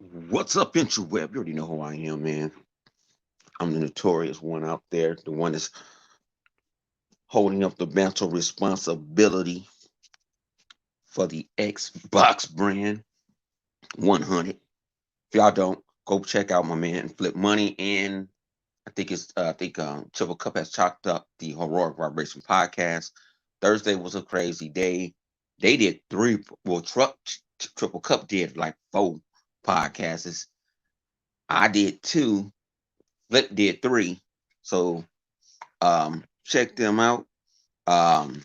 What's up, interweb? You already know who I am, man. I'm the notorious one out there, the one that's holding up the mantle responsibility for the Xbox brand 100. If y'all don't, go check out my man Flip Money, and I think Triple Cup has chopped up the Heroic Vibration podcast. Thursday was a crazy day. They did three. Well, Triple Cup did like four podcasts. I did two. Flip did three. So check them out. Um,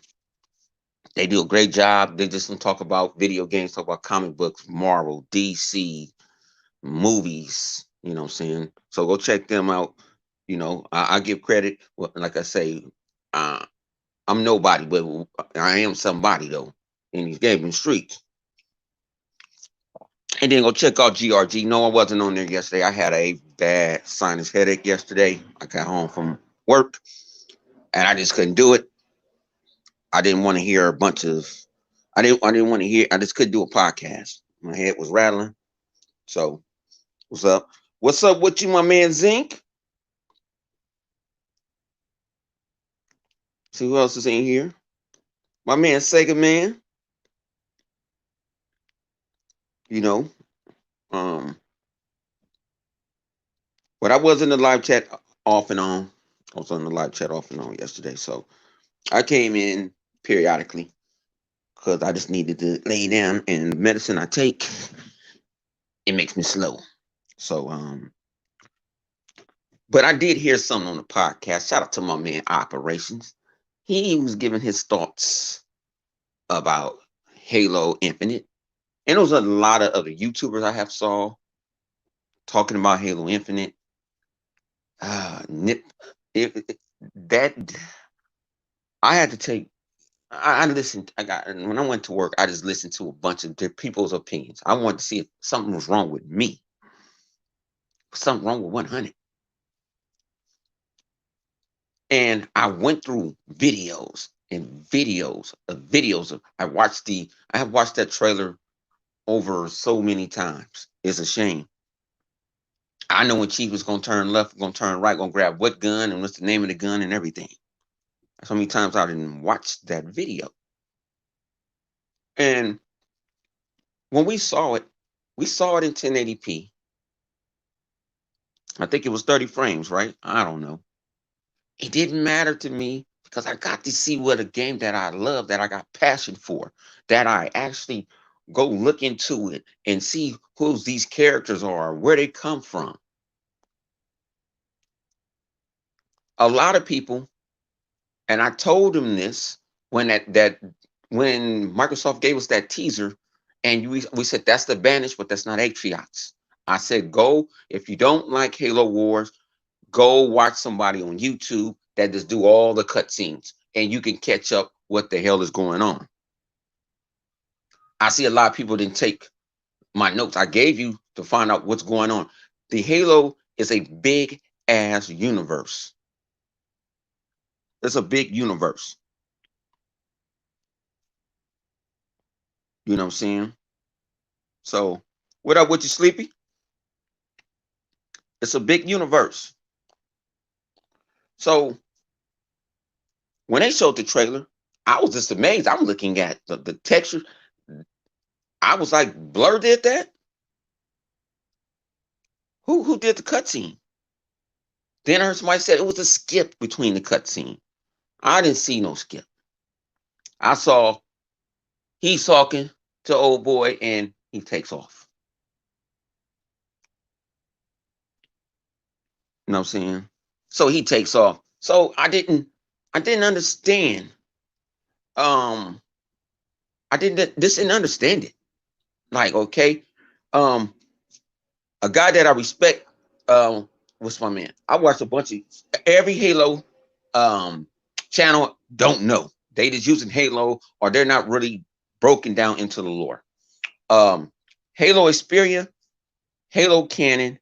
they do a great job. They just don't talk about video games, talk about comic books, Marvel, DC, movies. You know what I'm saying? So go check them out. I give credit. Well, like I say, uh, I'm nobody, but I am somebody though in these gaming streets. And then go check out GRG. No, I wasn't on there yesterday. I had a bad sinus headache yesterday. I got home from work and I just couldn't do it. I didn't want to hear a bunch of I didn't want to hear I just couldn't do a podcast. My head was rattling. So what's up? What's up with you, my man Zinc? See who else is in here? My man Sega Man, you know. Um but I was in the live chat off and on. I was on the live chat off and on yesterday. So I came in periodically because I just needed to lay down and the medicine I take, it makes me slow. So but I did hear something on the podcast. Shout out to my man Operations. He was giving his thoughts about Halo Infinite. And there was a lot of other YouTubers I have saw talking about Halo Infinite. Nip, that I had to take. I listened. I got when I went to work. I just listened to a bunch of people's opinions. I wanted to see if something was wrong with me. Something wrong with 100. And I went through videos and videos of. I have watched that trailer over so many times. It's a shame. I know when Chief was gonna turn left, gonna turn right, gonna grab what gun and what's the name of the gun and everything. So many times I didn't watch that video. And when we saw it in 1080p. I think it was 30 frames, right? I don't know. It didn't matter to me because I got to see what a game that I love, that I got passion for, that I actually go look into it and see who these characters are, where they come from. A lot of people, and I told them this when when Microsoft gave us that teaser, and we said that's the Banish, but that's not Atriox. I said, go if you don't like Halo Wars, go watch somebody on YouTube that just do all the cutscenes, and you can catch up what the hell is going on. I see a lot of people didn't take my notes I gave you to find out what's going on. The Halo is a big ass universe. It's a big universe. You know what I'm saying? So, what up with you, Sleepy? It's a big universe. So, when they showed the trailer, I was just amazed. I'm looking at the texture. I was like, Blur did that? Who did the cutscene? Then I heard somebody said it was a skip between the cutscene. I didn't see no skip. I saw he's talking to old boy and he takes off. You know what I'm saying? So he takes off. So I didn't understand. Um I didn't understand it. Like, okay, um, a guy that I respect, what's my man? I watched a bunch of every Halo um channel. Don't know they just using Halo or they're not really broken down into the lore. Um, Halo Xperia, Halo Canon,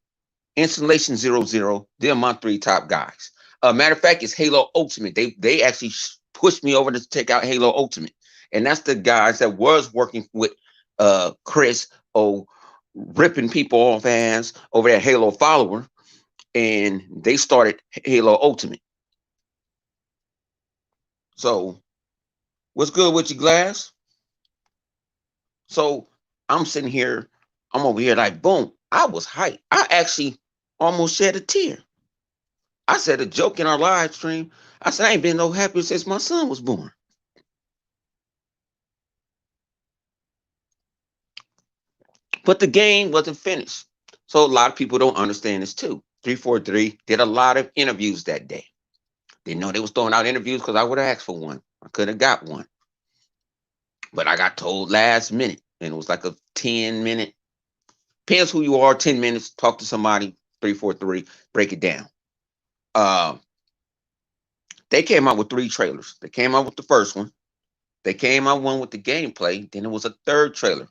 Installation 00. They're my three top guys. Matter of fact, it's Halo Ultimate. They actually pushed me over to check out Halo Ultimate, and that's the guys that was working with Chris O ripping people off ass over that Halo follower, and they started Halo Ultimate. So what's good with you, Glass? So I'm sitting here, I'm over here like boom. I was hyped. I actually almost shed a tear. I said a joke in our live stream. I said I ain't been no happier since my son was born. But the game wasn't finished. So a lot of people don't understand this too. 343 did a lot of interviews that day. Didn't know they was throwing out interviews because I would have asked for one. I could have got one. But I got told last minute. And it was like a 10-minute. Depends who you are, 10 minutes, talk to somebody, 343, break it down. Uh, they came out with 3 trailers. They came out with the first one. They came out one with the gameplay. Then it was a third trailer.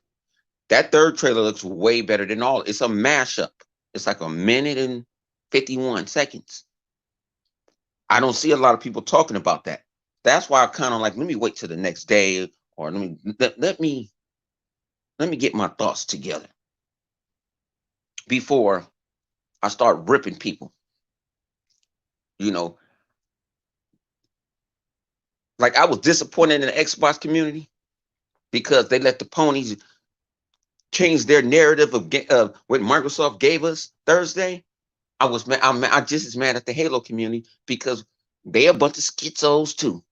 That third trailer looks way better than all. It's a mashup. It's like a minute and 51 seconds. I don't see a lot of people talking about that. That's why I kind of like, let me wait till the next day, or let me get my thoughts together before I start ripping people. You know, like I was disappointed in the Xbox community because they let the ponies change their narrative of what Microsoft gave us Thursday. I was mad. I'm just as mad at the Halo community because they a bunch of schizos too.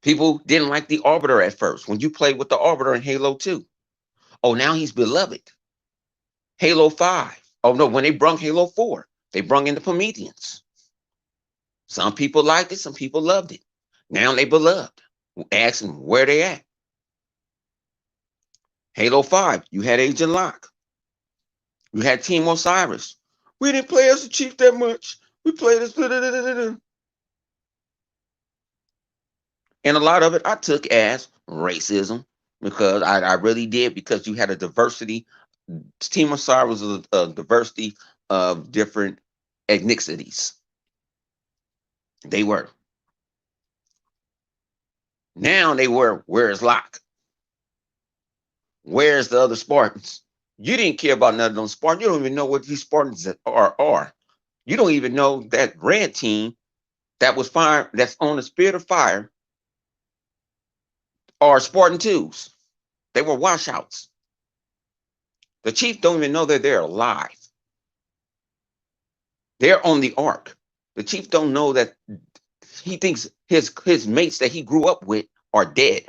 People didn't like the Arbiter at first when you played with the Arbiter in Halo 2. Oh, now he's beloved. Halo 5. Oh no, when they brung Halo 4, they brung in the Prometheans. Some people liked it, some people loved it. Now they beloved. Ask them where they at. Halo 5, you had Agent Locke. You had Team Osiris. We didn't play as a chief that much. We played as and a lot of it I took as racism because I really did because you had a diversity. Team Osiris was a diversity of different ethnicities. They were. Now they were, where's Locke? Where's the other Spartans? You didn't care about none of them Spartans. You don't even know what these Spartans are. You don't even know that red team that was fire that's on the spirit of fire are Spartan twos. They were washouts. The chief don't even know that they're alive. They're on the ark. The chief don't know that he thinks his mates that he grew up with are dead.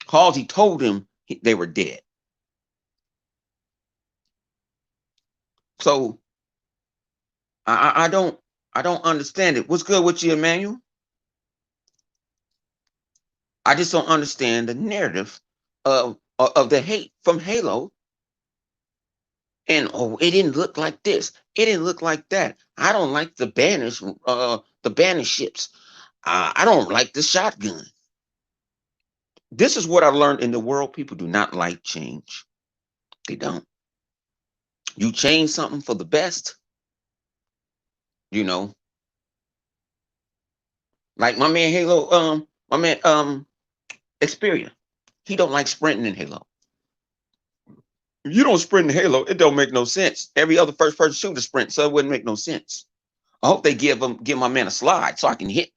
Halsey told him they were dead. So I don't understand it. What's good with you, Emmanuel? I just don't understand the narrative of the hate from Halo. And oh, it didn't look like this. It didn't look like that. I don't like the banish ships. I don't like the shotgun. This is what I learned in the world. People do not like change. They don't. You change something for the best, you know. Like my man Halo, my man Xperia. He don't like sprinting in Halo. If you don't sprint in Halo, it don't make no sense. Every other first person shooter sprint, so it wouldn't make no sense. I hope they give my man a slide so I can hit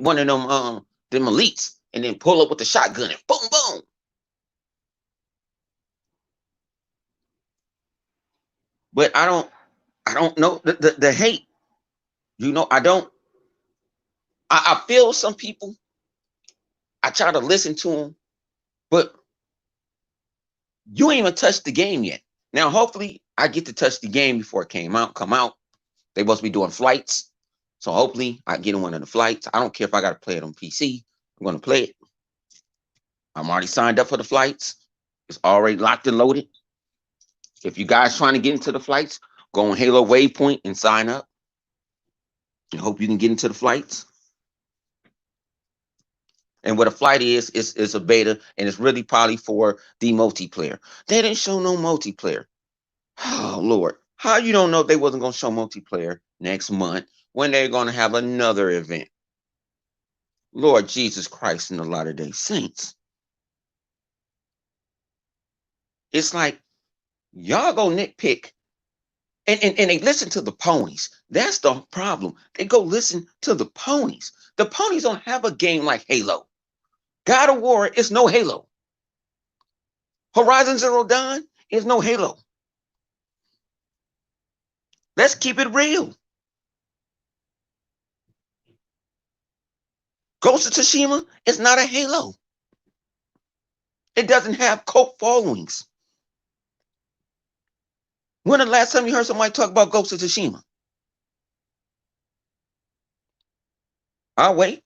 one of them elites and then pull up with the shotgun and boom boom. But I don't know the hate. I don't. I feel some people. I try to listen to them, but you ain't even touched the game yet. Now, hopefully, I get to touch the game before it come out. They supposed to be doing flights. So hopefully I get in one of the flights. I don't care if I got to play it on PC. I'm going to play it. I'm already signed up for the flights. It's already locked and loaded. If you guys trying to get into the flights, go on Halo Waypoint and sign up. And hope you can get into the flights. And what a flight is a beta, and it's really probably for the multiplayer. They didn't show no multiplayer. Oh Lord, how you don't know they wasn't gonna show multiplayer next month when they're gonna have another event? Lord Jesus Christ and the Latter-day Saints. It's like y'all go nitpick and they listen to the ponies. That's the problem. They go listen to the ponies. The ponies don't have a game like Halo. God of War is no Halo. Horizon Zero Dawn is no Halo. Let's keep it real. Ghost of Tsushima is not a Halo. It doesn't have cult followings. When the last time you heard somebody talk about Ghost of Tsushima? I'll wait.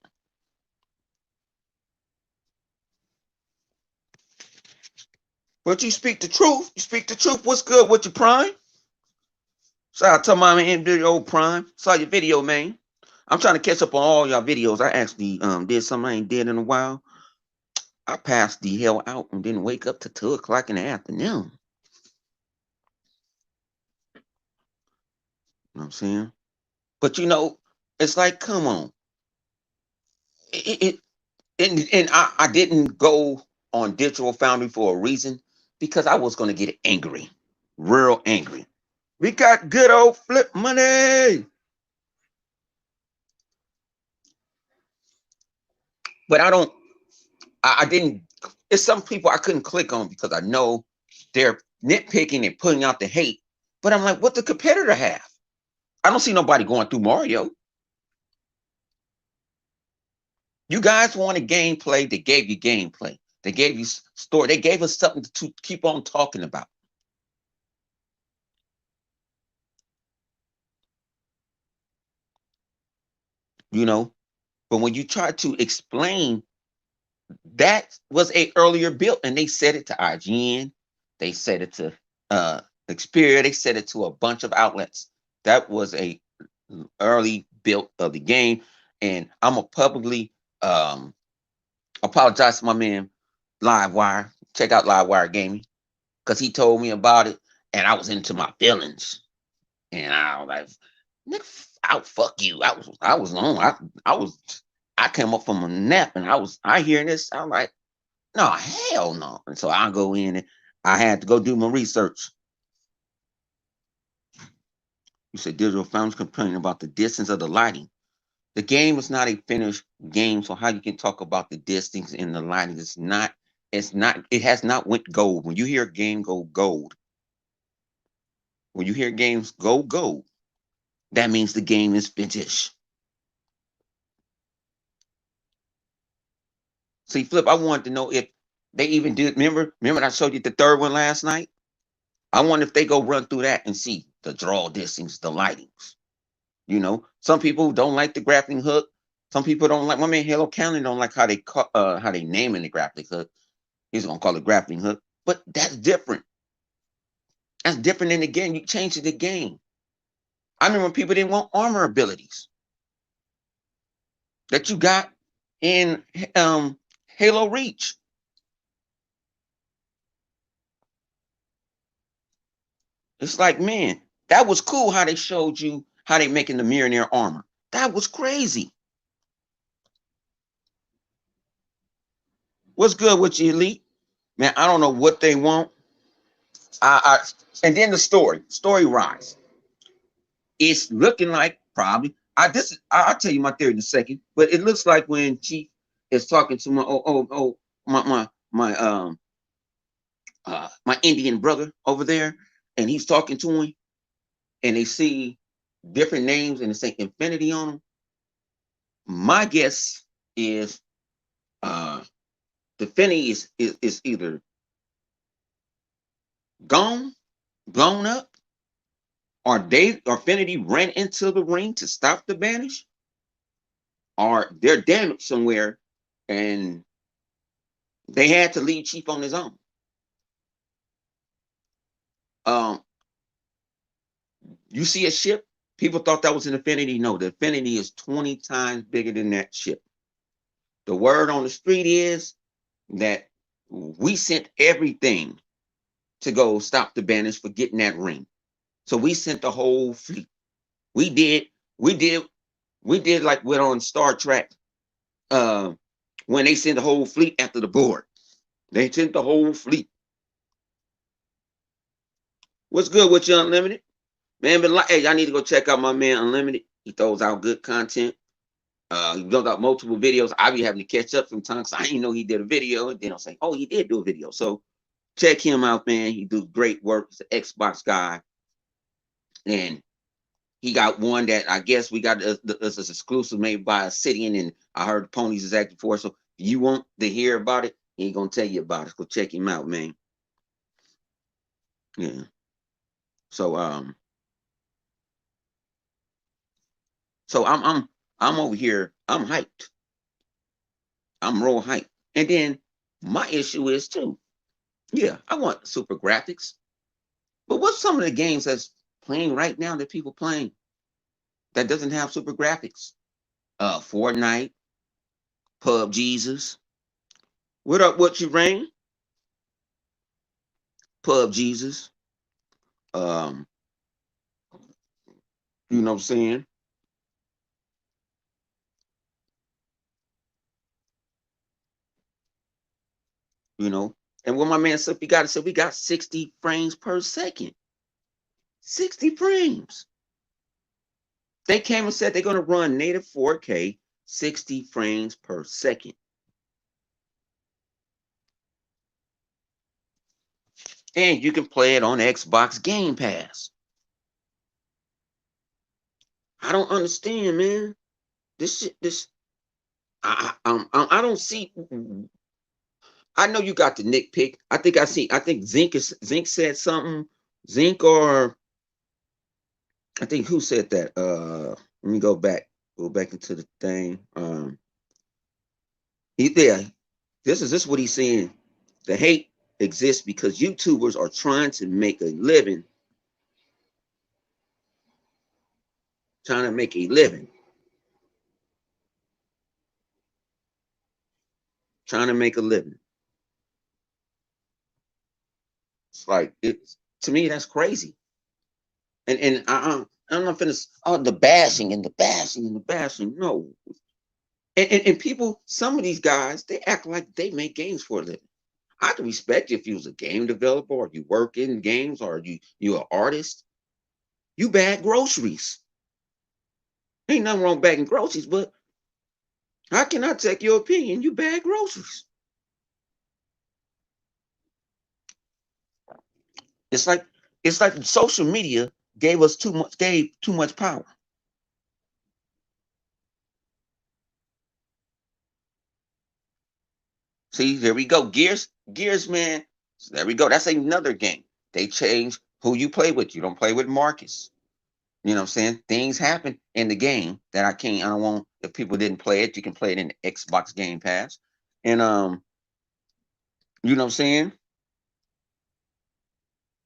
But you speak the truth. You speak the truth. What's good with your Prime? Shout out to my man, video Prime. Saw your video, man. I'm trying to catch up on all y'all videos. I actually did something I ain't did in a while. I passed the hell out and didn't wake up till 2 o'clock in the afternoon. You know what I'm saying? But it's like, come on. It and I didn't go on Digital Foundry for a reason because I was gonna get angry. Real angry. We got good old flip money. But I didn't, it's some people I couldn't click on because I know they're nitpicking and putting out the hate. But I'm like, what the competitor have? I don't see nobody going through Mario. You guys wanted gameplay, they gave you gameplay. They gave you story. They gave us something to keep on talking about. But when you try to explain, that was a earlier build, and they said it to IGN, they said it to Xperia, they said it to a bunch of outlets. That was a early build of the game, and I'm gonna publicly apologize to my man Livewire. Check out Livewire Gaming, because he told me about it, and I was into my feelings, and I was like, "Nigga, I'll fuck you." I was on. I came up from a nap, and I hearing this. I'm like, no, hell no. And so I go in and I had to go do my research. You said Digital Foundry's complaining about the distance of the lighting. The game is not a finished game, so how you can talk about the distance and the lighting? It has not went gold. When you hear a game go gold, when you hear games go gold, that means the game is finished. See, Flip, I wanted to know if they even did. Remember I showed you the third one last night? I wonder if they go run through that and see the draw distance, the lightings. Some people don't like the grappling hook. Some people don't like. My man Halo County don't like how they naming the grappling hook. He's gonna call it grappling hook, but that's different. That's different in the game. You changed the game. I remember people didn't want armor abilities that you got in Halo Reach. It's like, man, that was cool how they showed you how they making the Mjolnir armor. That was crazy. What's good with you, Elite? Man, I don't know what they want. And then the story rise. It's looking like probably I'll tell you my theory in a second, but it looks like when Chief is talking to my Indian brother over there, and he's talking to him, and they see different names and they say infinity on them. My guess is the Finny is either gone, blown up, or Finity ran into the ring to stop the banish, or they're damaged somewhere and they had to leave Chief on his own. You see a ship, people thought that was an Infinity. No, the Infinity is 20 times bigger than that ship. The word on the street is that we sent everything to go stop the banish for getting that ring. So we sent the whole fleet. We did like we're on Star Trek when they sent the whole fleet after the board. They sent the whole fleet. What's good with you, Unlimited? Man, but like, hey, y'all need to go check out my man Unlimited. He throws out good content. He built out multiple videos. I be having to catch up sometimes. I didn't know he did a video, and then I'll say, "Oh, he did do a video." So check him out, man. He do great work. He's an Xbox guy, and he got one that I guess we got this is exclusive made by Obsidian, and I heard the Ponies is acting for it. So if you want to hear about it, he ain't gonna tell you about it. Go check him out, man. Yeah. So I'm over here. I'm hyped. I'm real hyped. And then my issue is too. Yeah, I want super graphics. But what's some of the games that's playing right now that people playing that doesn't have super graphics? Fortnite, Pub Jesus. What up, what you rain? Pub Jesus. Um, you know what I'm saying? You know. And what my man said, we got 60 frames per second. 60 frames. They came and said they're gonna run native 4K, 60 frames per second. And you can play it on Xbox Game Pass. I don't understand, man. This shit, this I don't see. I know you got the nitpick. I think I see. I think Zinc said something. Zinc or I think who said that? Let me go back. Go back into the thing. He there. This is what he's saying. The hate exists because YouTubers are trying to make a living. Trying to make a living. Trying to make a living. It's like it's to me that's crazy. And I'm not finished. Oh, the bashing and the bashing and the bashing. No, and people, some of these guys, they act like they make games for a living. I can respect you if you was a game developer or you work in games or you an artist. You bag groceries. Ain't nothing wrong bagging groceries, but how can I take your opinion? You bag groceries. It's like it's like social media gave too much power. See, there we go. Gears, man. So there we go. That's another game. They change who you play with. You don't play with Marcus. You know what I'm saying? Things happen in the game that I don't want if people didn't play it, you can play it in the Xbox Game Pass. And you know what I'm saying?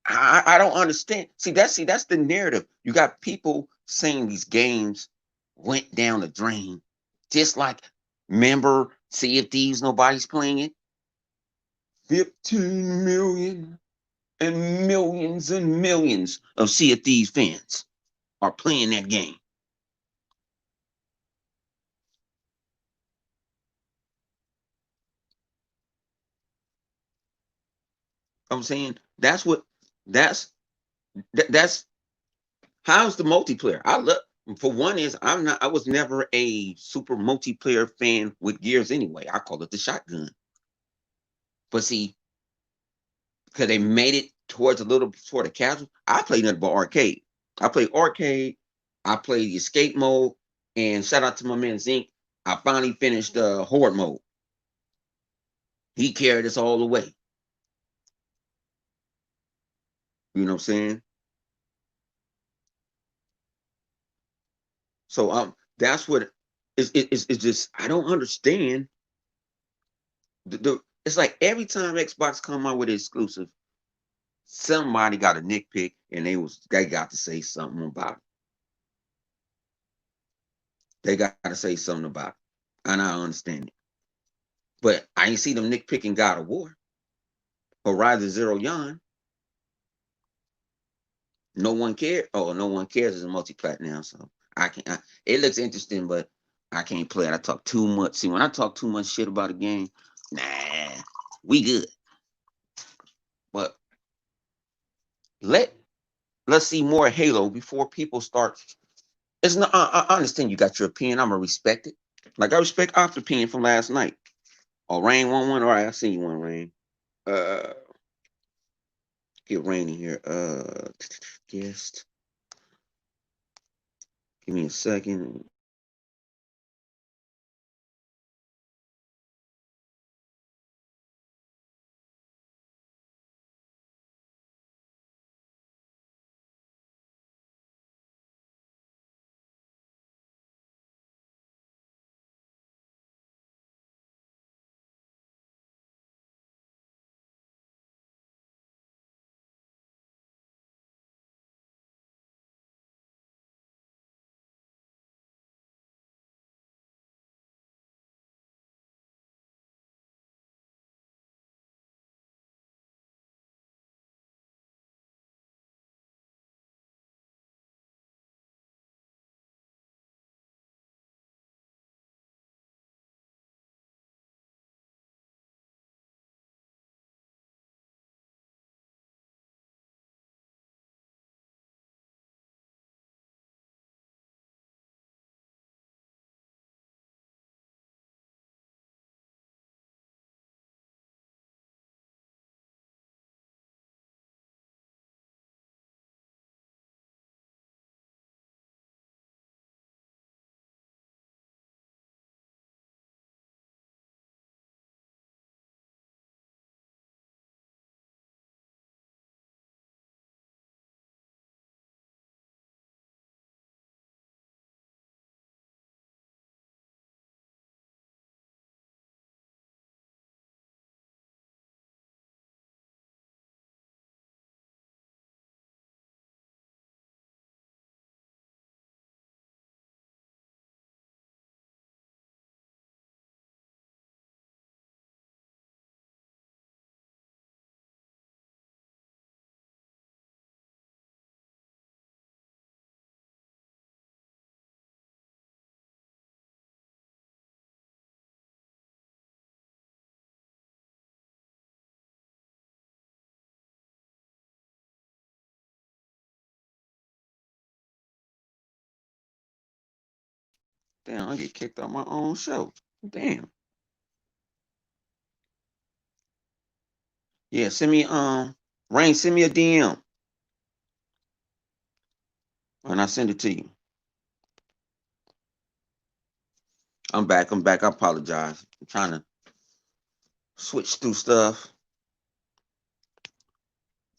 I don't understand. See that's the narrative. You got people saying these games went down the drain. Just like remember Sea of Thieves, nobody's playing it. 15 million and millions of Sea of Thieves fans are playing that game. I'm saying that's that's how's the multiplayer. I look for one is I was never a super multiplayer fan with Gears anyway. I call it the shotgun. But see, because they made it towards a little sort of casual. I played nothing but arcade. I played arcade. I played the escape mode. And shout out to my man Zinc. I finally finished horde mode. He carried us all the way. You know what I'm saying? So that's what it's just I don't understand it's like every time Xbox come out with an exclusive, somebody got a nitpick and they got to say something about it. They got to say something about it. And I understand it. But I ain't see them nitpicking God of War. Horizon Zero Yawn. No one cared. Oh, no one cares is a multi-plat now. So I can't it looks interesting, but I can't play it. I talk too much. See, when I talk too much shit about a game, nah, we good. But let let's see more Halo before people start. It's not. I understand you got your opinion. I'm gonna respect it. Like I respect Op's opinion from last night. Oh, Rain won one. All right, I see you one, Rain. Uh, get Rain in here. Guest. Give me a second. Damn, I get kicked out my own show. Damn. Yeah, send me Rain, send me a DM and I send it to you. I'm back. I'm back. I apologize. I'm trying to switch through stuff.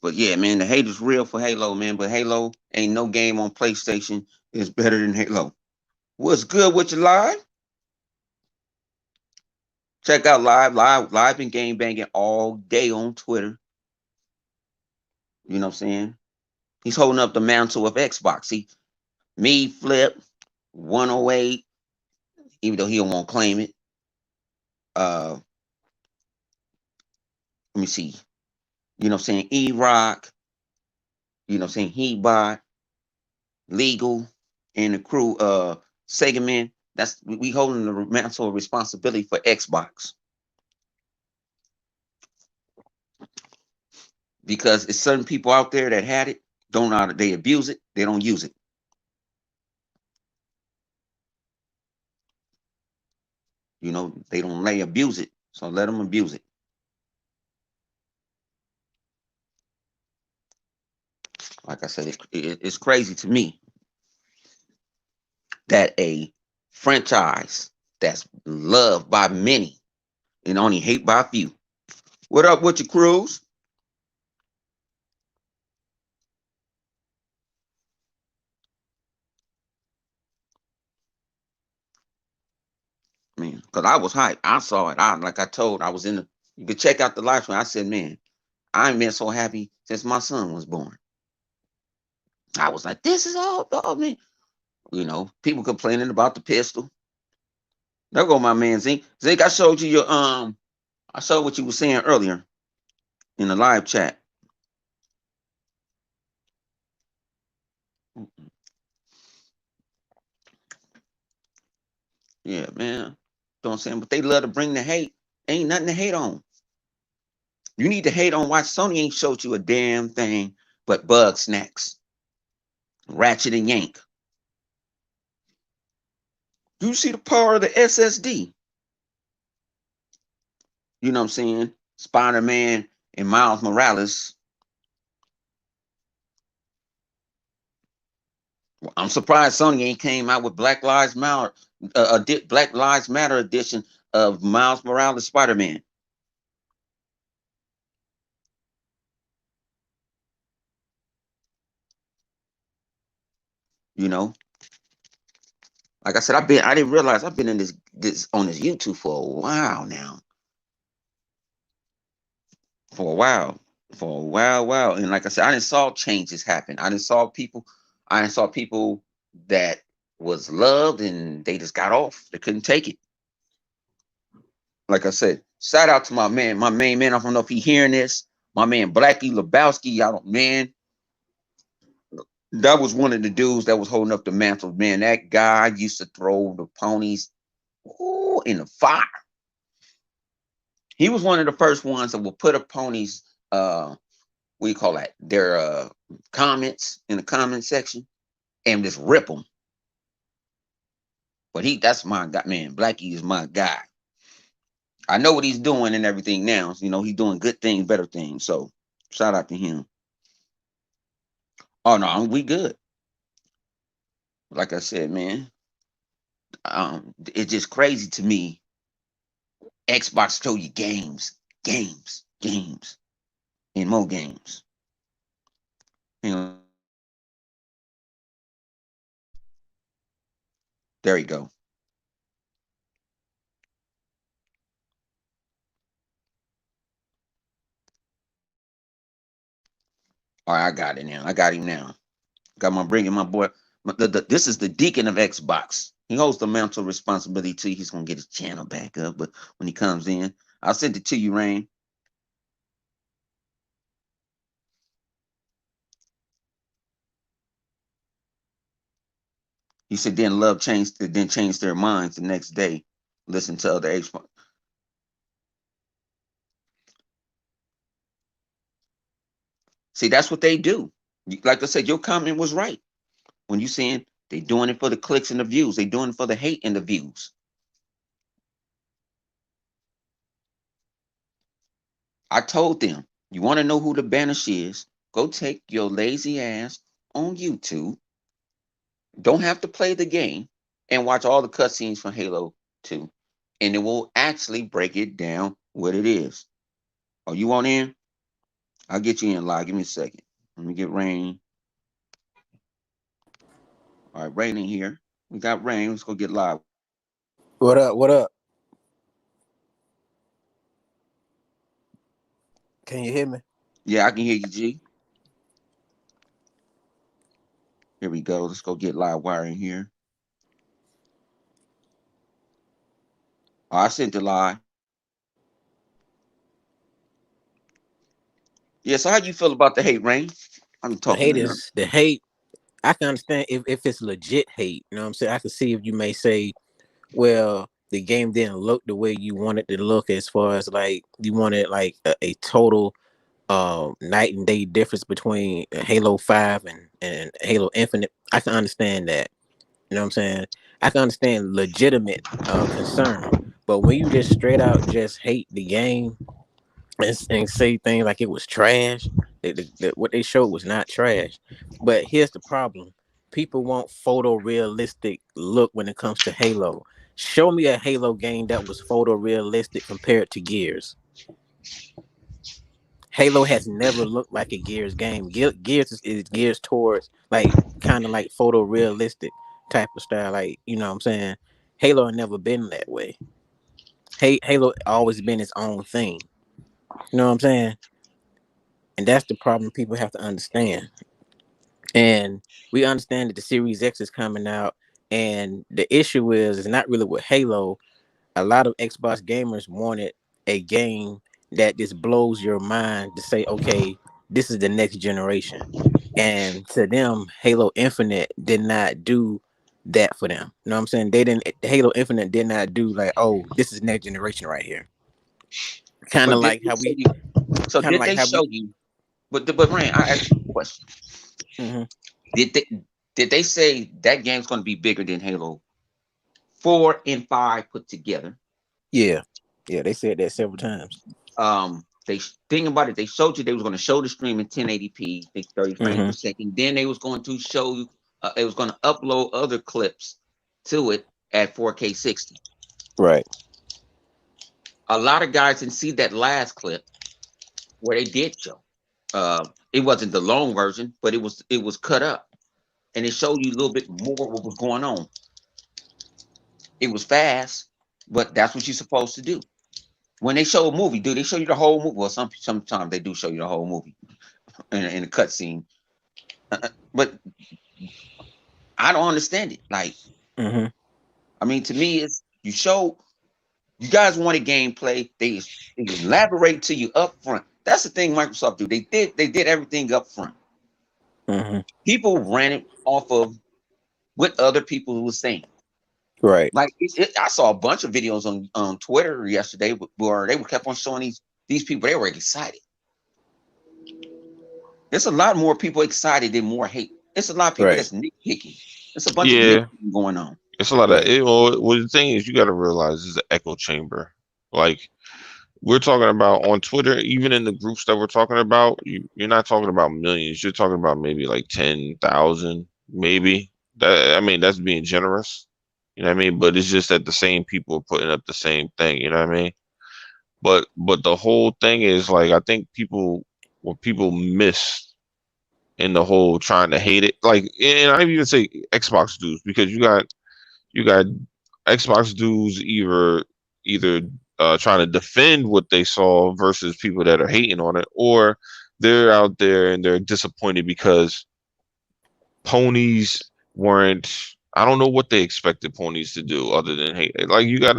But yeah, man, the hate is real for Halo, man. But Halo ain't no game on PlayStation is better than Halo. What's good with you, live? Check out live and game banging all day on Twitter. You know what I'm saying? He's holding up the mantle of Xbox. See, me, Flip, 108, even though he don't want to claim it. Let me see. You know what I'm saying? E-Rock, you know what I'm saying? Heatbot, Legal, and the crew, Sega Man. That's we holding the mantle of responsibility for Xbox. Because it's certain people out there that had it, don't know how to, they abuse it, they don't use it. You know, they don't lay abuse it, so let them abuse it. Like I said, it's crazy to me that a franchise that's loved by many and only hate by a few. What up with your crews? Man, because I was hyped. I saw it. Like I told, I was in the, you could check out the live stream. I said, man, I ain't been so happy since my son was born. I was like, this is all, oh man. You know, people complaining about the pistol. There go my man Zink. Zink, I showed you your I saw what you were saying earlier in the live chat. Yeah, man. You know what I'm saying? But they love to bring the hate. Ain't nothing to hate on. You need to hate on why Sony ain't showed you a damn thing but bug snacks. Ratchet and Yank. You see the power of the SSD. You know what I'm saying? Spider-Man and Miles Morales. I'm surprised Sony ain't came out with Black Lives Matter edition of Miles Morales Spider-Man. You know, like I said, I didn't realize I've been in this on this YouTube for a while now. For a while. For a while. And like I said, I didn't saw changes happen. I didn't saw people that was loved and they just got off. They couldn't take it. Like I said, shout out to my main man. I don't know if he hearing this. My man Blackie Lebowski. Y'all don't, man. That was one of the dudes that was holding up the mantle. Man, that guy used to throw the ponies in the fire. He was one of the first ones that would put up ponies, what do you call that? Their comments in the comment section and just rip them. But that's my guy, man. Blackie is my guy. I know what he's doing and everything now. You know, he's doing good things, better things. So shout out to him. Oh no, we good. Like I said, man, it's just crazy to me. Xbox show you games, and more games. You know, there you go. All right, I got it now. I got him now. Got my bringing my boy. This is the deacon of Xbox. He holds the mental responsibility too. He's gonna get his channel back up, but when he comes in, I'll send it to you, Rain. He said then love changed, then changed their minds the next day. Listen to other Xbox. See, that's what they do. Like I said, your comment was right when you saying they doing it for the clicks and the views. They doing it for the hate and the views. I told them, you want to know who the banish is? Go take your lazy ass on YouTube. Don't have to play the game and watch all the cutscenes from Halo 2. And it will actually break it down what it is. Oh, you want in? I'll get you in live. Give me a second. Let me get Rain. All right, Rain in here. We got Rain. Let's go get live. What up? What up? Can you hear me? Yeah, I can hear you, G. Here we go. Let's go get live wire in here. Oh, I sent the live. Yeah, so how you feel about the hate, Rain? I'm The talking hate to her. is the hate. I can understand if it's legit hate. You know what I'm saying? I can see if you may say, well, the game didn't look the way you wanted it to look, as far as like you wanted like a total night and day difference between Halo 5 and Halo Infinite. I can understand that. You know what I'm saying? I can understand legitimate concern. But when you just straight out just hate the game and say things like it was trash. What they showed was not trash. But here's the problem: people want photorealistic look when it comes to Halo. Show me a Halo game that was photorealistic compared to Gears. Halo has never looked like a Gears game. Gears is Gears towards like kind of like photorealistic type of style. Like, you know what I'm saying? Halo never been that way. Halo always been its own thing. You know what I'm saying? And that's the problem people have to understand. And we understand that the Series X is coming out, and the issue is not really with Halo. A lot of Xbox gamers wanted a game that just blows your mind to say, okay, this is the next generation. And to them, Halo Infinite did not do that for them. You know what I'm saying? They didn't Halo Infinite did not do like, oh, this is next generation right here. Kind But of did like they how show we you? So kind of did like they how show we you? But Rain, I asked you a question. mhm. Did they? Did they say that game's going to be bigger than Halo 4 and 5 put together? Yeah, yeah, they said that several times. They think about it. They showed you they was going to show the stream in 1080p, I think 30 frames per Mm-hmm. second. Then they was going to show you, it was going to upload other clips to it at 4K 60. Right. A lot of guys didn't see that last clip where they did show. It wasn't the long version, but it was cut up and it showed you a little bit more what was going on. It was fast, but that's what you're supposed to do. When they show a movie, do they show you the whole movie? Well, sometimes they do show you the whole movie in a cutscene. But I don't understand it. Like, Mm-hmm. I mean, to me, it's you show you guys wanted gameplay. They elaborate to you up front. That's the thing Microsoft do. They did everything up front. Mm-hmm. People ran it off of what other people were saying. Right. Like I saw a bunch of videos on Twitter yesterday where they kept on showing these people. They were excited. There's a lot more people excited than more hate. It's a lot of people Right. that's nitpicking. It's a bunch of Yeah, nitpicking going on. it's a lot of Right. it. Well, the thing is, you got to realize is the echo chamber. Like we're talking about on Twitter, even in the groups that we're talking about, you're not talking about millions. You're talking about maybe like 10,000, maybe. That I mean, that's being generous. You know what I mean? But it's just that the same people are putting up the same thing. You know what I mean? But the whole thing is like I think people what people miss in the whole trying to hate it. Like, and I even say Xbox dudes because you got Xbox dudes either trying to defend what they saw versus people that are hating on it, or they're out there and they're disappointed because ponies weren't. I don't know what they expected ponies to do other than hate. Like you got,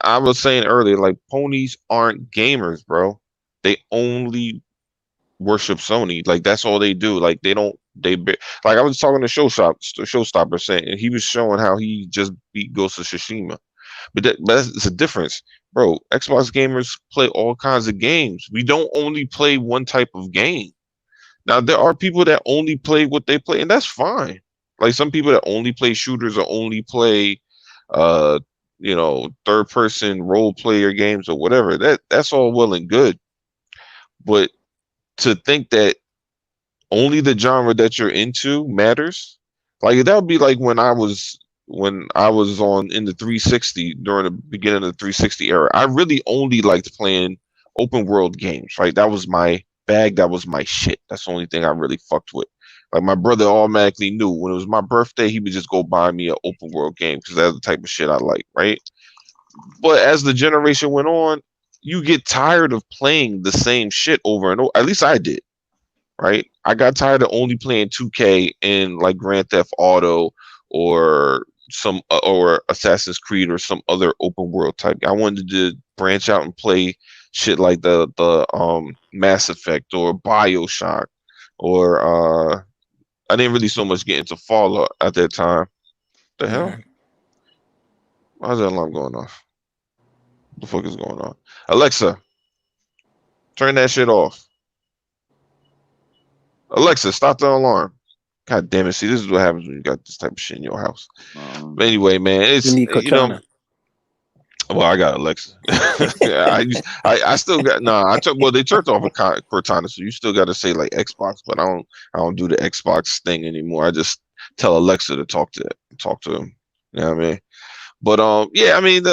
I was saying earlier, like ponies aren't gamers, bro. They only worship Sony. Like that's all they do. Like they don't. Like I was talking to Showstopper saying, and he was showing how he just beat Ghost of Tsushima. But that's a difference, bro. Xbox gamers play all kinds of games. We don't only play one type of game. Now there are people that only play what they play, and that's fine. Like some people that only play shooters or only play, uh, third person role player games or whatever. That's all well and good. But to think that only the genre that you're into matters. Like that would be like when I was on in the 360 during the beginning of the 360 era. I really only liked playing open world games. Right, that was my bag. That was my shit. That's the only thing I really fucked with. Like my brother automatically knew when it was my birthday, he would just go buy me an open world game because that's the type of shit I like. Right, but as the generation went on, you get tired of playing the same shit over and over. At least I did, right? I got tired of only playing 2K and like Grand Theft Auto or or Assassin's Creed or some other open world type. I wanted to branch out and play shit like the Mass Effect or BioShock or I didn't really so much get into Fallout at that time. The hell? Mm-hmm. Why's that alarm going off? What the fuck is going on? Alexa, turn that shit off. Alexa, stop the alarm. God damn it. See, this is what happens when you got this type of shit in your house. But Um, anyway, man, You it's need Cortana. well, I got Alexa. Yeah, I still got no. I took well, they turned off a Cortana, so you still got to say like Xbox, but I don't do the Xbox thing anymore. I just tell Alexa to talk to them. You know what I mean? But yeah, I mean,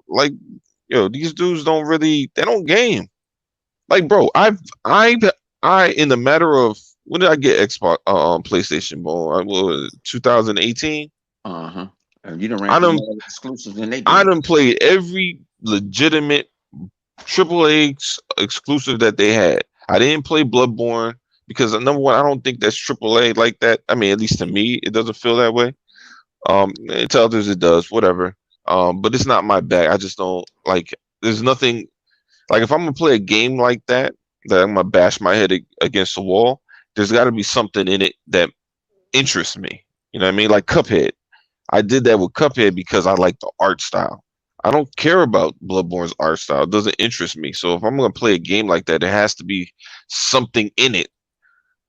like these dudes they don't game. Like, bro, I in the matter of when did I get Xbox PlayStation, bro? 2018. uh-huh. And you done ran I through done more exclusives than they I did. done played every legitimate AAA exclusive that they had. I didn't play Bloodborne because number one, I don't think that's AAA like that. I mean, at least to me, it doesn't feel that way. And to others it does, whatever. But it's not my bag. I just don't like. There's nothing like if I'm gonna play a game like that I'm gonna bash my head against the wall. There's got to be something in it that interests me. You know what I mean? Like Cuphead. I did that with Cuphead because I like the art style. I don't care about Bloodborne's art style. It doesn't interest me. So if I'm gonna play a game like that, there has to be something in it.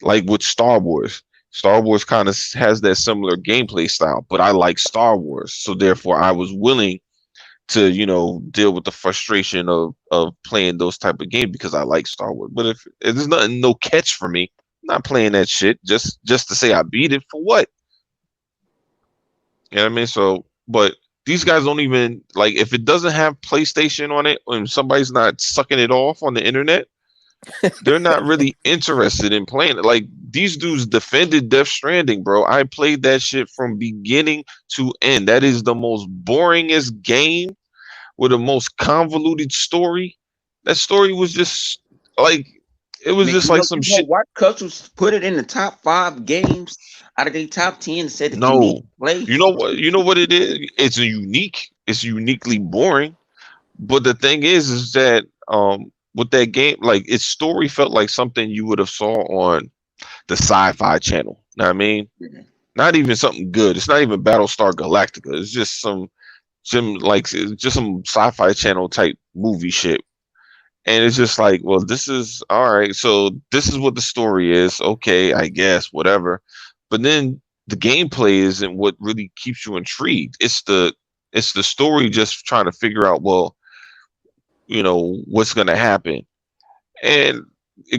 Like with Star Wars. Star Wars kind of has that similar gameplay style, but I like Star Wars, so therefore I was willing to deal with the frustration of playing those type of games because I like Star Wars. But if there's nothing, no catch for me, I'm not playing that shit just to say I beat it for what? You know what I mean? So, but these guys don't even like if it doesn't have PlayStation on it, and somebody's not sucking it off on the internet, they're not really interested in playing it. Like these dudes defended Death Stranding, bro. I played that shit from beginning to end. That is the most boringest game with the most convoluted story. That story was just like it was Man, just like some you know shit. what? Customers put it in the top 5 games out of the top 10 and said that you need No, to play. you know what? You know what it is? It's a unique. It's uniquely boring. But the thing is that with that game, like its story felt like something you would have saw on the Sci-Fi Channel. Know what I mean? Yeah. Not even something good. It's not even Battlestar Galactica. It's just some like it's just some Sci-Fi Channel type movie shit. And it's just like, well, this is all right. So this is what the story is. Okay, I guess whatever. But then the gameplay isn't what really keeps you intrigued. It's the story just trying to figure out, well, what's gonna happen. And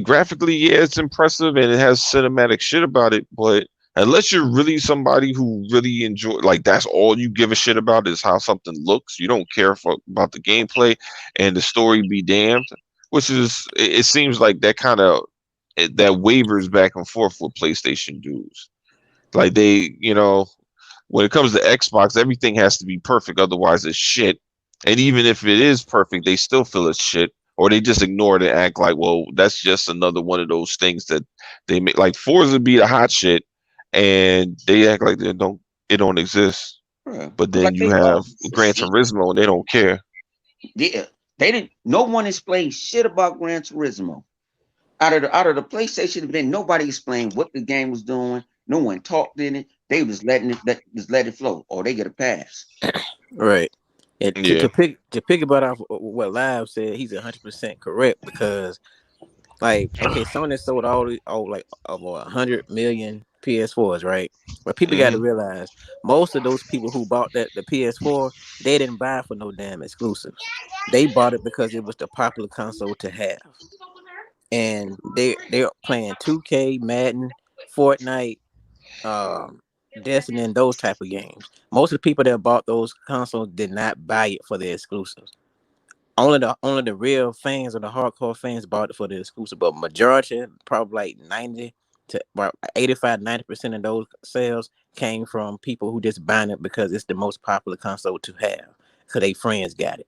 graphically, yeah, it's impressive and it has cinematic shit about it. But unless you're really somebody who really enjoy, like that's all you give a shit about is how something looks. You don't care about the gameplay and the story be damned. Which is, it seems like that kind of that wavers back and forth with PlayStation dudes. Like when it comes to Xbox, everything has to be perfect, otherwise it's shit. And even if it is perfect, they still feel it's shit, or they just ignore it and act like, well, that's just another one of those things that they make. Like Forza be the hot shit, and they act like it don't exist. Yeah. But then Like you they have Gran shit. Turismo, and they don't care. Yeah. They didn't no one explained shit about Gran Turismo. Out of the PlayStation event, nobody explained what the game was doing. No one talked in it. They was letting it flow, or they get a pass. Right. And to, Yeah. to pick to pick about off what Live said, he's 100% correct because like okay, Sony sold all like over 100 million PS4s, right? But people got to Hmm. realize most of those people who bought the PS4, they didn't buy for no damn exclusives. They bought it because it was the popular console to have, and they're playing 2K, Madden, Fortnite, um, Destiny, and those type of games. Most of the people that bought those consoles did not buy it for the exclusives. Only the real fans or the hardcore fans bought it for the exclusive, but majority, probably like 90 to about 85, 90% of those sales came from people who just buying it because it's the most popular console to have, because they friends got it.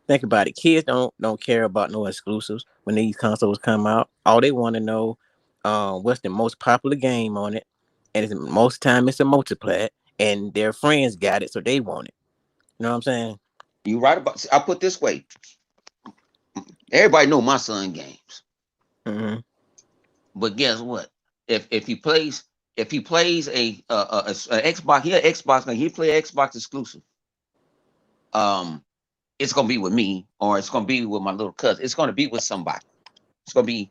Think about it. Kids don't care about no exclusives when these consoles come out. All they want to know, what's the most popular game on it, and most time it's a multiplayer, and their friends got it, so they want it. You know what I'm saying? You right about. I put this way. Everybody know my son games, Mm-hmm. but guess what? If he plays a Xbox, he an Xbox he play Xbox exclusive. Um, it's gonna be with me, or it's gonna be with my little cousin. It's gonna be with somebody. It's gonna be.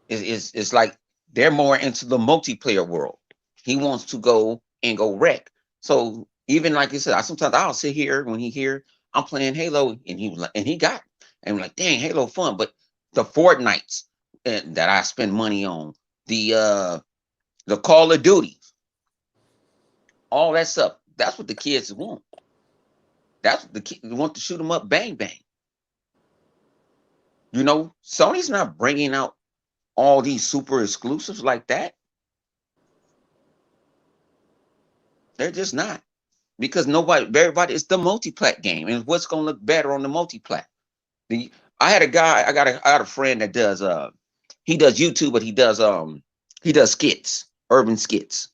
It's like they're more into the multiplayer world. He wants to go wreck. So even like you said, sometimes I'll sit here when he here, I'm playing Halo, and he was like, and he got, and I'm like, dang, Halo fun. But the Fortnites that I spend money on, the uh the Call of Duty, all that stuff. That's what the kids want. That's what the kids want to shoot them up, bang bang. Sony's not bringing out all these super exclusives like that. They're just not. Because everybody, it's the multi-plat game, and what's going to look better on the multi-plat? The I had a guy, I got a friend that does he does YouTube, but he does skits, urban skits,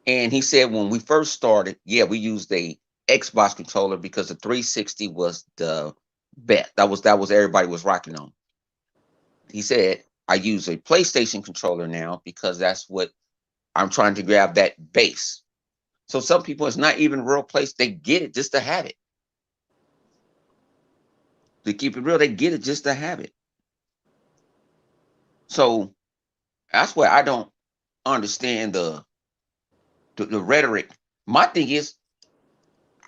and he said when we first started, yeah, we used a Xbox controller because the 360 was the bet. That was everybody was rocking on. He said I use a PlayStation controller now because that's what I'm trying to grab that base. So some people, it's not even real place. They get it just to have it. To keep it real, they get it just to have it. So that's why I don't. understand the rhetoric. My thing is,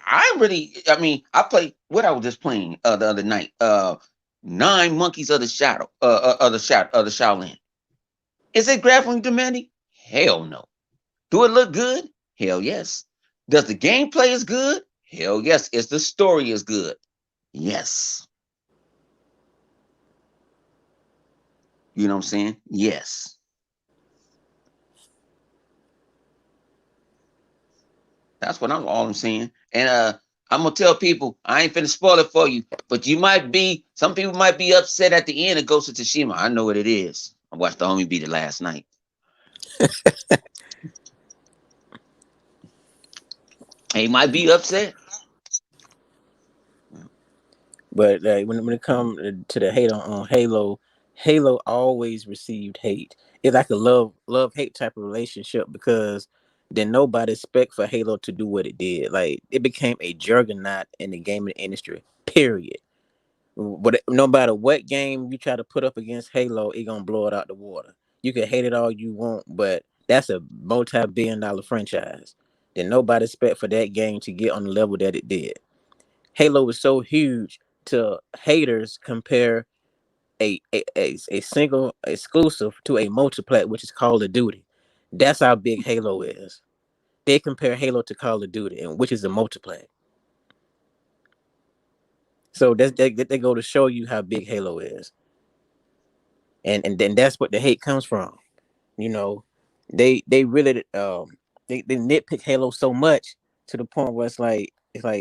I mean, I play what I was just playing the other night. Nine Monkeys of the Shadow, of the Shaolin. Is it graphically demanding? Hell no. Do it look good? Hell yes. Does the gameplay is good? Hell yes. Is the story is good? Yes. You know what I'm saying? Yes. That's what I'm all I'm saying. And I'm gonna tell people I ain't finna spoil it for you, but some people might be upset at the end of Ghost of Tsushima. I know what it is. I watched the homie beat it last night. He might be upset. But when it comes to the hate on Halo, Halo always received hate. It's like a love hate type of relationship because then nobody expect for Halo to do what it did. Like it became a juggernaut in the gaming industry. Period. But no matter what game you try to put up against Halo, it gonna blow it out the water. You can hate it all you want, but that's a multi-billion-dollar franchise. Then nobody expect for that game to get on the level that it did. Halo was so huge to haters compare a single exclusive to a multiplayer, which is Call of Duty. That's how big Halo is. They compare Halo to Call of Duty, and which is a multiplayer. So they go to show you how big Halo is, and then that's what the hate comes from. You know, they really they nitpick Halo so much to the point where it's like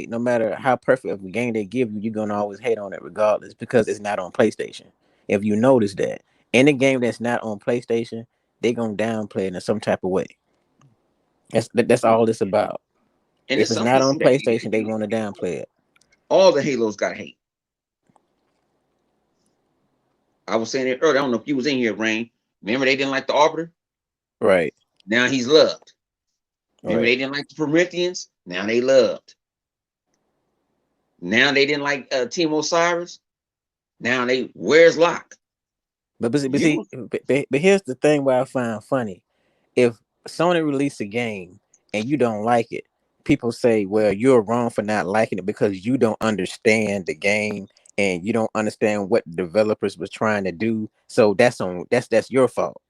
no matter how perfect of a game they give you, you're gonna always hate on it regardless because it's not on PlayStation. If you notice that any game that's not on PlayStation, they gonna downplay it in some type of way. That's all it's about. And If there's it's some not people on that PlayStation, they want to downplay it. all the Halos got hate. I was saying it earlier. I don't know if you was in here, Rain. Remember they didn't like the Arbiter? Right, Now he's loved. Remember right. they didn't like the Prometheans? Now they loved. Now they didn't like Team Osiris. Now they where's Locke? You But here's the thing where I find funny. If Sony release a game and you don't like it, people say, "Well, you're wrong for not liking it because you don't understand the game and you don't understand what the developers was trying to do." So that's your fault.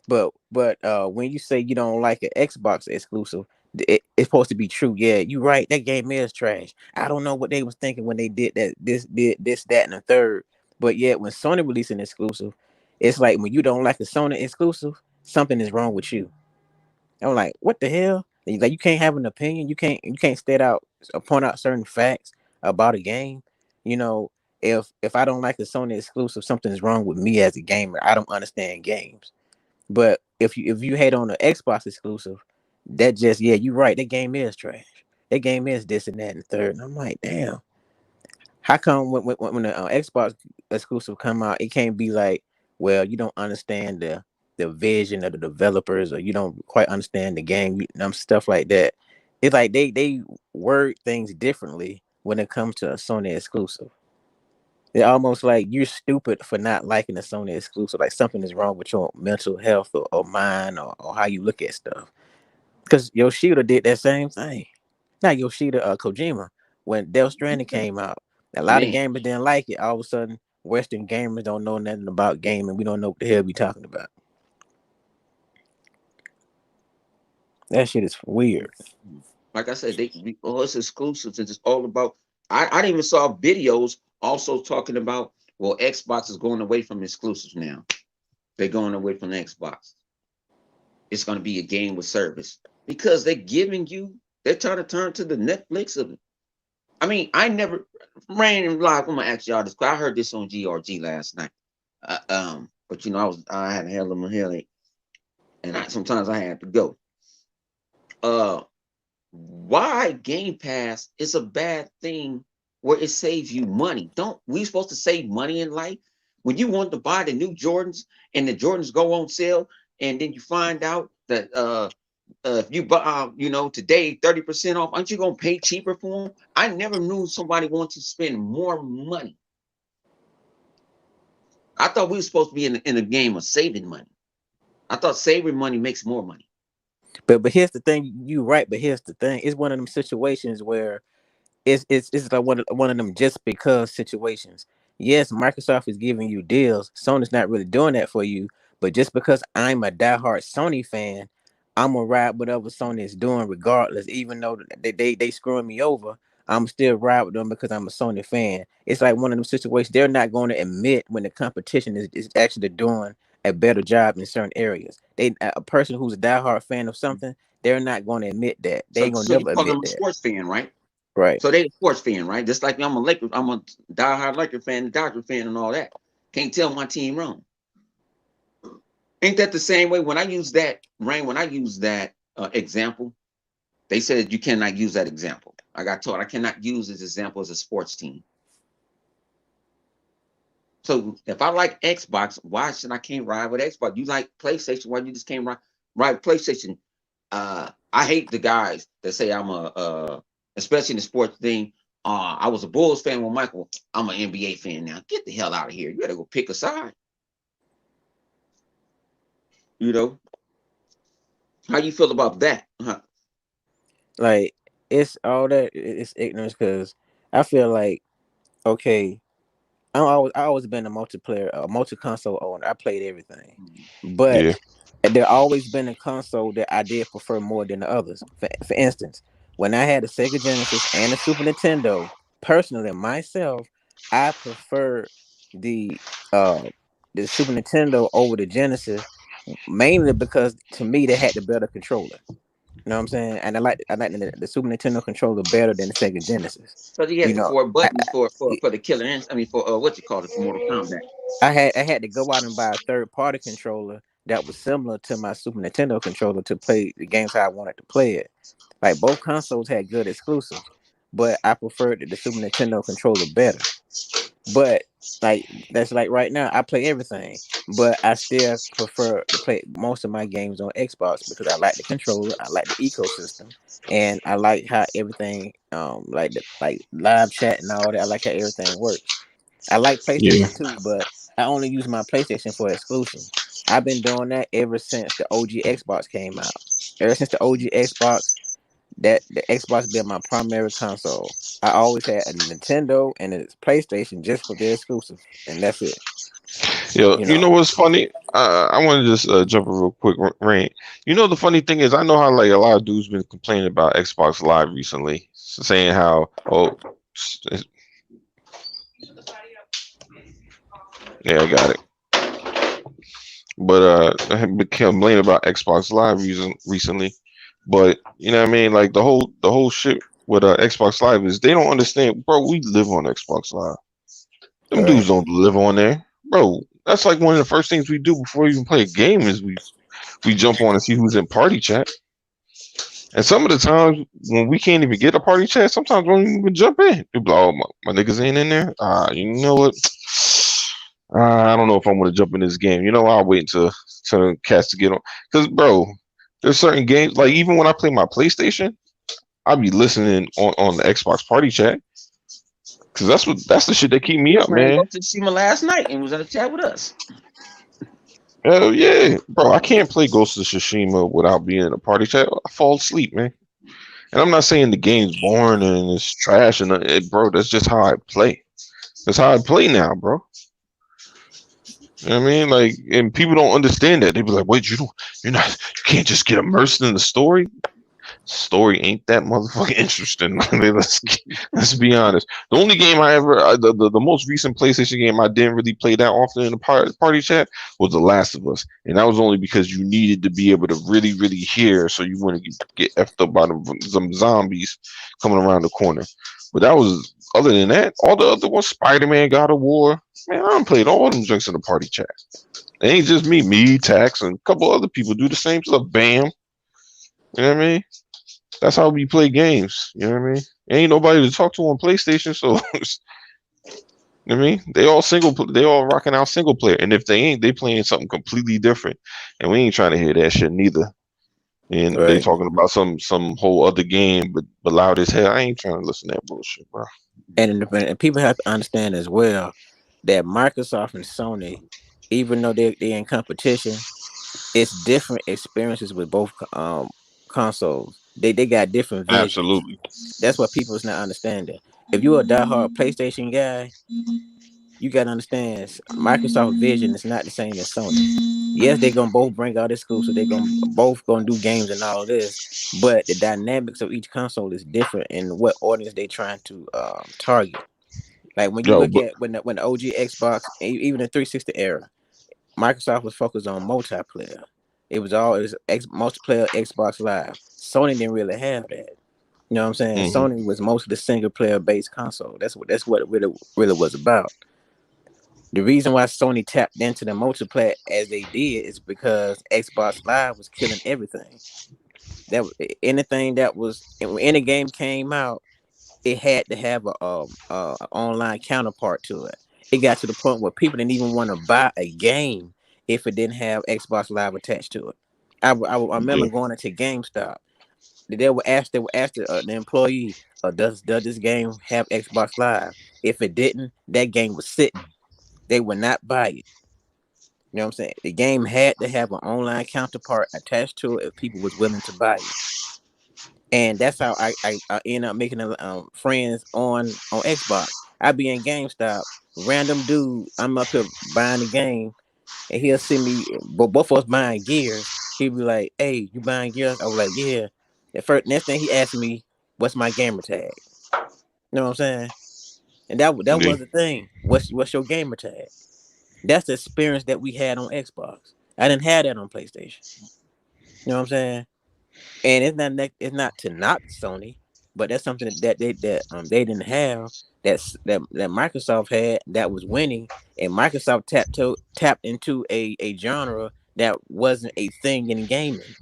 But when you say you don't like an Xbox exclusive, it's supposed to be true. Yeah, you're right. That game is trash. I don't know what they was thinking when they did that. Did this, that, and the third. But yet, when Sony released an exclusive, it's like when you don't like a Sony exclusive, something is wrong with you. I'm like, what the hell? Like you can't have an opinion. You can't state out or point out certain facts about a game. You know, if I don't like the Sony exclusive, something's wrong with me as a gamer. I don't understand games. But if you hate on the Xbox exclusive, that just yeah, you're right. That game is trash. That game is this and that and third. And I'm like, damn. How come when the Xbox exclusive come out, it can't be like, well, you don't understand the vision of the developers, or you don't quite understand the game, stuff like that. It's like they word things differently when it comes to a Sony exclusive. They're almost like you're stupid for not liking a Sony exclusive. Like something is wrong with your mental health or mind or how you look at stuff. Because Yoshida did that same thing. Not Yoshida, Kojima. When Death Stranding came out, a lot of man, gamers didn't like it. All of a sudden, Western gamers don't know nothing about gaming. We don't know what the hell we talking about. That shit is weird. like I said, it's exclusives and it's all about. I even saw videos also talking about well, Xbox is going away from exclusives now. They're going away from Xbox. It's going to be a game with service because they're giving you. They're trying to turn to the Netflix of it. I mean, I never ran in live. I'm gonna ask y'all this. I heard this on GRG last night. But I had a hell of a headache, and sometimes I had to go. Uh, why Game Pass is a bad thing where it saves you money? Don't we supposed to save money in life? When you want to buy the new Jordans and the Jordans go on sale, and then you find out that if you buy, today 30% off, aren't you gonna pay cheaper for them? I never knew somebody wanted to spend more money. I thought we were supposed to be in a game of saving money. I thought saving money makes more money. But here's the thing, you right, but here's the thing. It's one of them situations where it's like one of them just because situations. Yes, Microsoft is giving you deals. Sony's not really doing that for you. But just because I'm a diehard Sony fan, I'm gonna ride whatever Sony is doing regardless. Even though they screwing me over, I'm still ride with them because I'm a Sony fan. It's like one of them situations. They're not going to admit when the competition is actually doing a better job in certain areas. A person who's a diehard fan of something, they're not going to admit that. They So ain't gonna so you never call admit them a that. sports fan, right? Right. So they a sports fan, right? Just like I'm a diehard Laker fan, Dodger fan, and all that. Can't tell my team wrong. Ain't that the same way? When I use that, Rain, when I use that example, they said you cannot use that example. I got told I cannot use this example as a sports team. So if I like Xbox, why should I can't ride with Xbox? You like PlayStation, why you just can't ride with PlayStation? I hate the guys that say I'm especially in the sports thing. I was a Bulls fan with Michael. I'm an NBA fan now. Get the hell out of here. You gotta go pick a side. You know how you feel about that? Like it's all that it's ignorance because I feel like okay, I always been a multiplayer, a multi console owner. I played everything, but Yeah, there always been a console that I did prefer more than the others. For instance, when I had the Sega Genesis and the Super Nintendo, personally myself, I prefer the uh the Super Nintendo over the Genesis, mainly because to me they had the better controller. You know what I'm saying? And I like the Super Nintendo controller better than the Sega Genesis. So he You had the know, four buttons for the killer I mean for what you call it for Mortal Kombat. I had to go out and buy a third party controller that was similar to my Super Nintendo controller to play the games how I wanted to play it. Like both consoles had good exclusives, but I preferred the Super Nintendo controller better. But like that's like right now, I play everything, but I still prefer to play most of my games on Xbox because I like the controller, I like the ecosystem, and I like how everything like the like live chat and all that. I like how everything works. I like yeah, PlayStation too, but I only use my PlayStation for exclusives. I've been doing that ever since the OG Xbox came out. Ever since the OG Xbox, that the Xbox been my primary console. I always had a Nintendo and a PlayStation just for their exclusives, and that's it. yo. You You know, know what's funny? I want to just jump a real quick rant. You know the funny thing is, I know how like a lot of dudes been complaining about Xbox Live recently, saying how yeah, I got it. But I have been complaining about Xbox Live recently. But you know what I mean? Like the whole shit with Xbox Live is they don't understand, bro. We live on Xbox Live. Them dudes right, don't live on there, bro. That's like one of the first things we do before we even play a game is we jump on and see who's in party chat. And some of the times when we can't even get a party chat, sometimes we don't even jump in. We be like, oh, my niggas ain't in there. You know what? I don't know if I'm gonna jump in this game. You know, I'll wait until cats to get on. Cause bro, there's certain games like even when I play my PlayStation, I'll be listening on the Xbox party chat. Cause that's the shit that keep me We were up, playing man. Ghost of Tsushima last night and was in a chat with us. Hell yeah, bro. I can't play Ghost of Tsushima without being in a party chat. I fall asleep, man. And I'm not saying the game's boring and it's trash and bro, that's just how I play. That's how I play now, bro. You know what I mean? Like, and people don't understand that. They be like, "Wait, you're not, you can't just get immersed in the story." Story ain't that motherfucking interesting. I mean, let's be honest. The only game I ever, the most recent PlayStation game I didn't really play that often in the party chat was The Last of Us, and that was only because you needed to be able to really hear, so you wouldn't get effed up by some zombies coming around the corner. But that was other than that, all the other ones, Spider Man, God of War, man, I done played all them drinks in the party chat. It ain't just me, Tax, and a couple other people do the same stuff. Bam, you know what I mean? That's how we play games. You know what I mean? Ain't nobody to talk to on PlayStation, so you know what I mean, they all rocking out single player. And if they ain't, they playing something completely different. And we ain't trying to hear that shit neither. And they right. talking about some whole other game, but loud as hell. I ain't trying to listen to that bullshit, bro. And people have to understand as well that Microsoft and Sony, even though they're in competition, it's different experiences with both consoles. They got different visions. Absolutely. That's what people is not understanding. If you're a diehard PlayStation guy, you gotta understand Microsoft vision is not the same as Sony's. Yes, they're gonna both bring out exclusive. They're gonna both gonna do games and all this, but the dynamics of each console is different in what audience they trying to target. Like when you Yo, look but at when the OG Xbox, even the 360 era, Microsoft was focused on multiplayer. It was multiplayer Xbox Live. Sony didn't really have that. You know what I'm saying? hmm Sony was mostly the single player based console. That's what it really was about. The reason why Sony tapped into the multiplayer as they did is because Xbox Live was killing everything. Anything that was when any game came out, it had to have a online counterpart to it. It got to the point where people didn't even want to buy a game if it didn't have Xbox Live attached to it. I remember yeah, going into GameStop. They would ask the employee, does this game have Xbox Live? If it didn't, that game was sitting. They would not buy it. You know what I'm saying? The game had to have an online counterpart attached to it if people was willing to buy it. And that's how I end up making friends on Xbox. I be in GameStop, random dude. I'm up here buying the game, and he'll see me. But both of us buying gears. He'll be like, "Hey, you buying gears?" I was like, "Yeah." The first next thing he asked me, "What's my gamer tag?" You know what I'm saying? And that yeah. was the thing. What's your gamer tag? That's the experience that we had on Xbox. I didn't have that on PlayStation. You know what I'm saying? And it's not to knock Sony, but that's something that they didn't have that Microsoft had that was winning, and Microsoft tapped into a genre that wasn't a thing in gaming.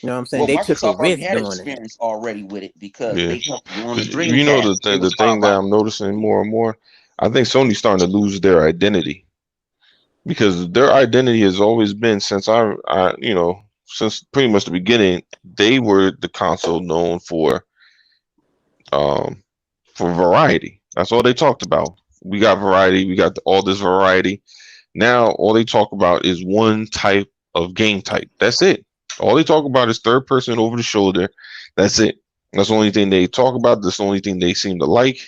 You know what I'm saying? Well, They took a Microsoft already risk had doing that. experience already with it because Yeah. they helped you on the 'Cause you know Dreamcast. It the was thing that Firelight. I'm noticing more and more, I think Sony's starting to lose their identity because their identity has always been since since pretty much the beginning, they were the console known um for variety. That's all they talked about. We got variety, we got all this variety. Now all they talk about is one type of game type. That's it. All they talk about is third person over the shoulder. That's it. That's the only thing they talk about. That's the only thing they seem to like.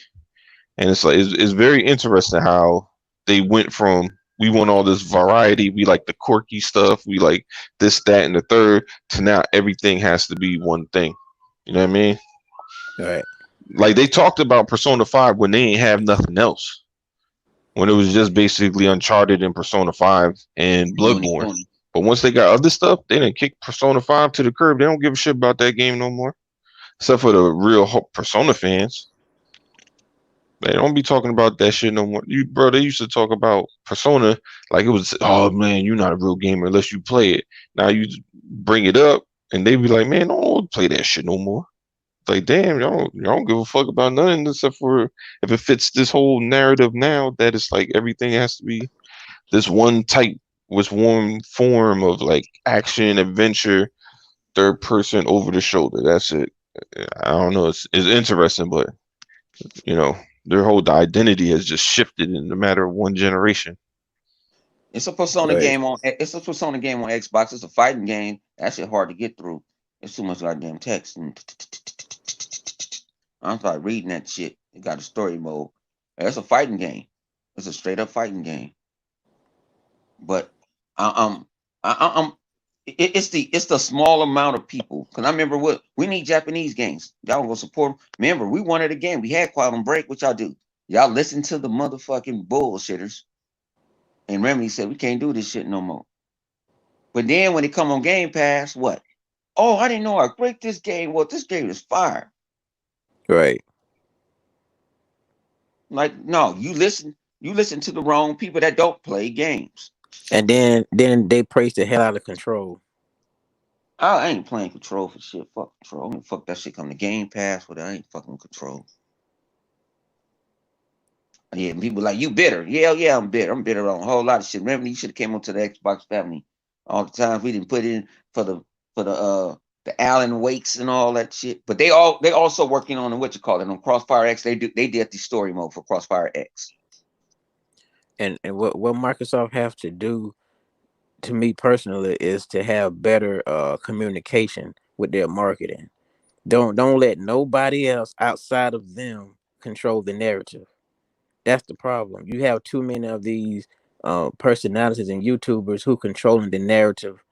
And it's like it's very interesting how they went from we want all this variety, we like the quirky stuff, we like this, that, and the third, to now everything has to be one thing. You know what I mean? Right. Like they talked about Persona 5 when they ain't have nothing else. When it was just basically Uncharted and Persona 5 and Looney Bloodborne. Tunes. But once they got other stuff, they didn't kick Persona 5 to the curb. They don't give a shit about that game no more. Except for the real Persona fans. They don't be talking about that shit no more. They used to talk about Persona like it was, oh man, you're not a real gamer unless you play it. Now you bring it up, and they be like, man, don't play that shit no more. It's like, damn, y'all don't give a fuck about nothing except for if it fits this whole narrative now that it's like everything has to be this one type, with one form of like action, adventure, third person over the shoulder. That's it. I don't know. It's interesting, but you know, their whole identity has just shifted in the matter of one generation. It's a Persona Right. game on. It's a Persona game on Xbox. It's a fighting game. That shit hard to get through. It's too much goddamn text. And I'm sorry reading that shit. It got a story mode. It's a fighting game. It's a straight up fighting game. But I, I'm it's the small amount of people. Cause I remember what we need Japanese games. Y'all gonna support 'em. Remember, we wanted a game. We had Quantum Break. What y'all do? Y'all listen to the motherfucking bullshitters. And Remedy said we can't do this shit no more. But then when it come on Game Pass, what? Oh, I didn't know how great this game was. This game is fire. Right. Like, no, you listen to the wrong people that don't play games. And then they praise the hell out of Control. I ain't playing Control for shit. Fuck Control. I'm gonna fuck that shit come to Game Pass, but I ain't fucking Control. Yeah, people like you bitter. Yeah, I'm bitter. I'm bitter on a whole lot of shit. Remember, you should have came onto the Xbox family all the times we didn't put in for the Alan Wakes and all that shit. But they also working on what you call it on Crossfire X. They did the story mode for Crossfire X. And what Microsoft have to do to me personally is to have better communication with their marketing. Don't let nobody else outside of them control the narrative. That's the problem. You have too many of these personalities and YouTubers who controlling the narrative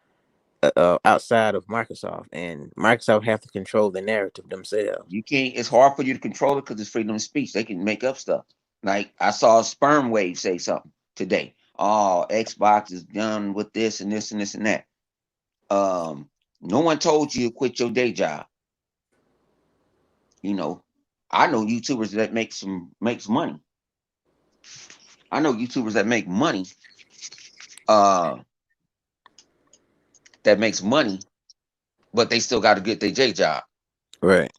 outside of Microsoft, and Microsoft have to control the narrative themselves. You can't. It's hard for you to control it because it's freedom of speech. They can make up stuff. Like I saw Sperm Wave say something today. Oh, Xbox is done with this and this and this and that. No one told you to quit your day job. You know, I know YouTubers that makes money. I know YouTubers that make money. Uh, that makes money, but they still got to get their day job. Right.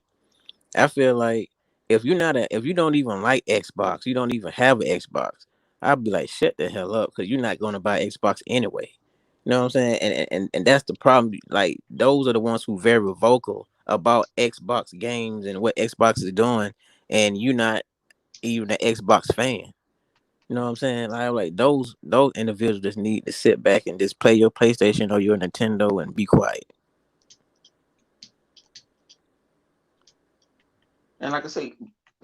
I feel like if you don't even like Xbox, you don't even have an Xbox. I'd be like, shut the hell up, because you're not going to buy Xbox anyway. You know what I'm saying? And that's the problem. Like those are the ones who very vocal about Xbox games and what Xbox is doing, and you're not even an Xbox fan. You know what I'm saying? Like those individuals just need to sit back and just play your PlayStation or your Nintendo and be quiet. And like I say,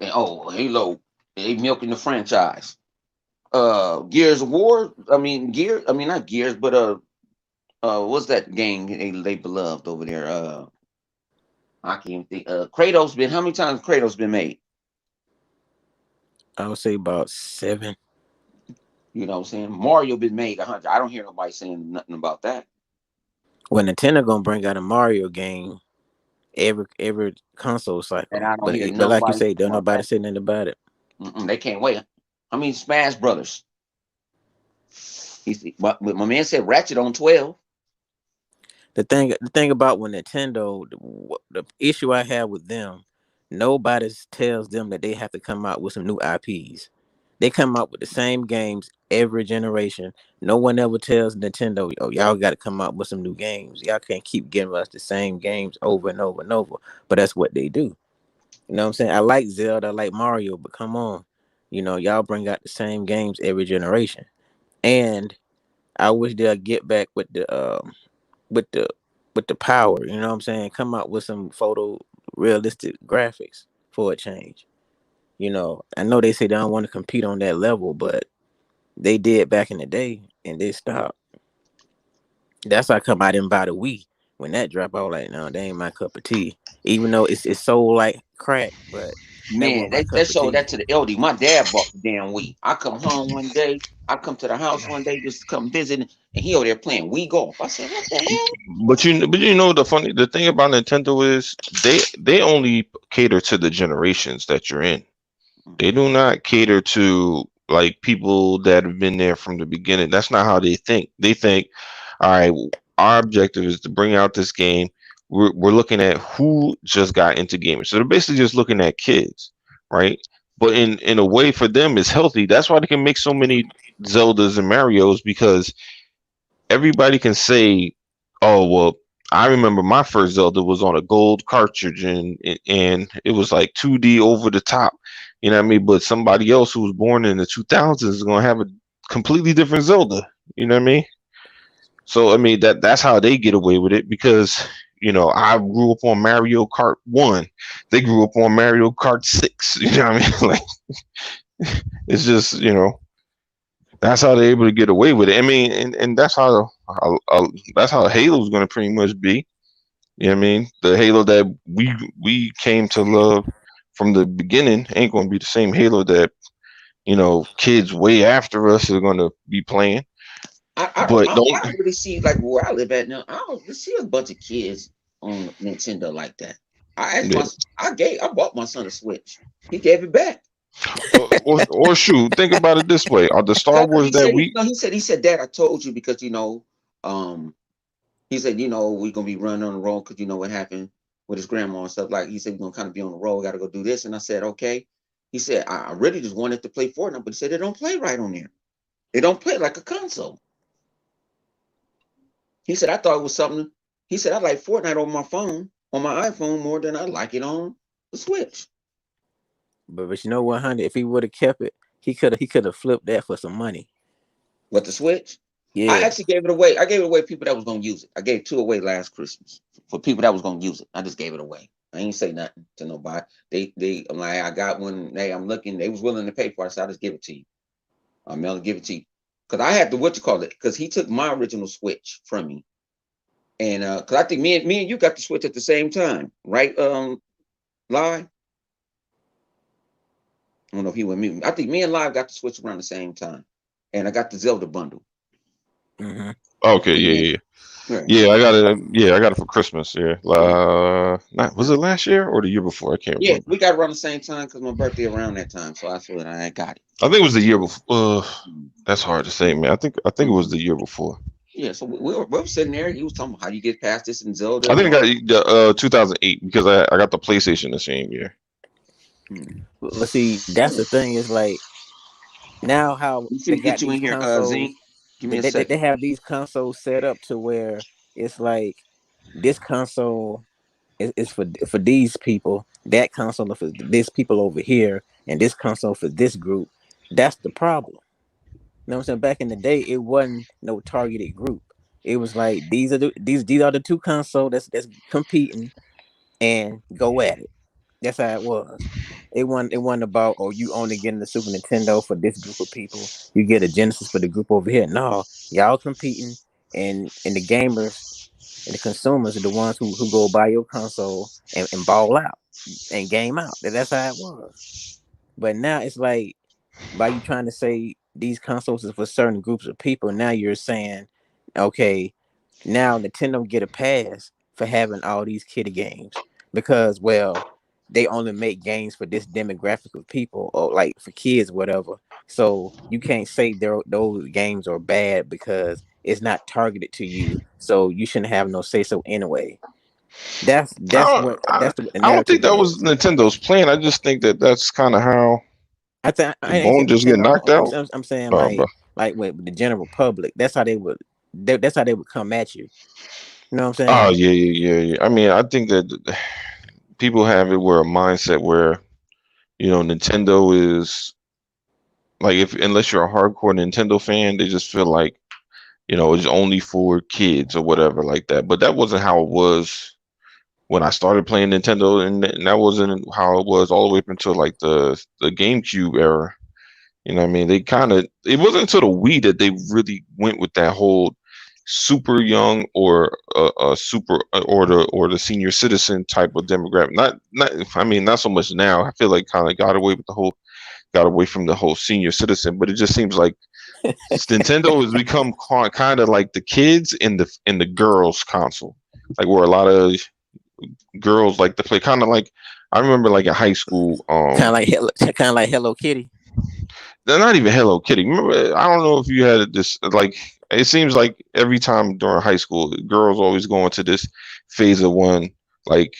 oh Halo, they milking the franchise. Gears of War. I mean not Gears, but what's that game they beloved over there? I can't think. Kratos been how many times Kratos been made? I would say about seven. You know what I'm saying? Mario been made 100. I don't hear nobody saying nothing about that. When Nintendo gonna bring out a Mario game every console And cycle, I don't but hear but like you nobody say, talking don't about nobody that. say nothing about it. They can't wait. I mean, Smash Brothers. But my man said Ratchet on 12. The thing about when Nintendo, the issue I have with them, nobody tells them that they have to come out with some new IPs. They come out with the same games every generation. No one ever tells Nintendo, "Oh, y'all got to come out with some new games. Y'all can't keep giving us the same games over and over and over." But that's what they do. You know what I'm saying? I like Zelda, I like Mario, but come on, y'all bring out the same games every generation. And I wish they'll get back with the with the power. You know what I'm saying? Come out with some photo realistic graphics for a change. I know they say they don't want to compete on that level, but they did back in the day, and they stopped. That's how come I didn't buy the Wii when that dropped. I was like, no, that ain't my cup of tea. Even though it's so like crack, but that Man, wasn't my they cup of showed tea. that to the LD. My dad bought the damn Wii. I come home one day. I come to the house one day just to come visit, and he over there playing Wii golf. I said, "What the hell?" But the thing about Nintendo is they only cater to the generations that you're in. They do not cater to like people that have been there from the beginning. That's not how they think. They think, all right, our objective is to bring out this game. We're looking at who just got into gaming. So they're basically just looking at kids, right? But in a way for them it's healthy. That's why they can make so many Zeldas and Marios because everybody can say, "Oh well, I remember my first Zelda was on a gold cartridge and it was like 2D over the top." You know what I mean? But somebody else who was born in the 2000s is gonna have a completely different Zelda. You know what I mean? So I mean that's how they get away with it because I grew up on Mario Kart 1. They grew up on Mario Kart 6. You know what I mean? Like it's just that's how they're able to get away with it. I mean, and that's how Halo's going to pretty much be. You know what I mean? The Halo that we came to love from the beginning ain't going to be the same Halo that kids way after us are going to be playing. But I don't really see like where I live at now. I don't really see a bunch of kids on Nintendo like that. I asked my, don't. I bought my son a Switch. He gave it back. Or shoot, think about it this way: are the Star Cause Wars he that said, we no, he said, Dad, I told you because um, he said, we're gonna be running on the road because you know what happened with his grandma and stuff. Like he said, we're gonna kind of be on the road. Got to go do this, and I said, okay. He said, I really just wanted to play Fortnite, but he said they don't play right on there. They don't play like a console. He said, I thought it was something. He said, I like Fortnite on my phone, on my iPhone, more than I like it on the Switch. But you know what, honey? If he would have kept it, he could have flipped that for some money. But the Switch? I Yeah. actually gave it away. I gave it away to people that was gonna use it. I gave two away last Christmas for people that was gonna use it. I just gave it away. I ain't say nothing to nobody. I'm like, I got one. Hey, I'm looking. They was willing to pay for it, so I just give it to you. I'm gonna give it to you because I had to what you call it because he took my original Switch from me, and because I think me and you got the Switch at the same time, right? Live. I don't know if he went mute. I think me and Live got the Switch around the same time, and I got the Zelda bundle. Mm-hmm. Okay, And yeah, yeah, right. yeah. I got it. Yeah, I got it for Christmas. Yeah, not was it last year or the year before? I can't Yeah, remember. we got around the same time because my birthday around that time, so I said I got it. I think it was the year before. Mm. That's hard to say, man. I think it was Mhm. the year before. Yeah, so we were sitting there. He was talking about how you get past this in Zelda I and think I all. got the 2008 because I got the PlayStation the same year. Mm. But see, that's the thing. Is like now how You they finna get got you these in here, Zine. consoles. Give me They, a they they second. have these consoles set up to where it's like this console is for these people, that console for this people over here, and this console for this group. That's the problem. You know what I'm saying? Back in the day, it wasn't no targeted group. It was like these are the two consoles that's competing and go at it. That's how it was. It wasn't about, oh, you only getting the Super Nintendo for this group of people. You get a Genesis for the group over here. No, y'all competing, and the gamers and the consumers are the ones who go buy your console and ball out and game out. That's how it was. But now it's like, by you trying to say these consoles is for certain groups of people, now you're saying, okay, now Nintendo get a pass for having all these kiddie games because, well, they only make games for this demographic of people or like for kids, whatever. So you can't say those games are bad because it's not targeted to you. So you shouldn't have no say so anyway. That's what that's the I don't think narrative that was is. Nintendo's plan. I just think that that's kind of how I think the I ain't bone just saying get no. knocked out. I'm saying Oh, bro. like with the general public. That's how they would. That's how they would come at you. You know what I'm Oh, saying? yeah, yeah, yeah, yeah. I mean, I think that people have it where a mindset where Nintendo is like if unless you're a hardcore Nintendo fan, they just feel like it's only for kids or whatever like that. But that wasn't how it was when I started playing Nintendo, and that wasn't how it was all the way up until like the GameCube era. You know what I mean? They kind of it wasn't until the Wii that they really went with that whole super young or super or the senior citizen type of demographic. Not I mean not so much now. I feel like kind of got away from the whole senior citizen, but it just seems like Nintendo has become kind of like the kids in the girls console, like where a lot of girls like to play. Kind of like I remember like in high school. Kind of like Hello Kitty. They're not even Hello Kitty. Remember, I don't know if you had this like. It seems like every time during high school, girls always go into this phase of one, like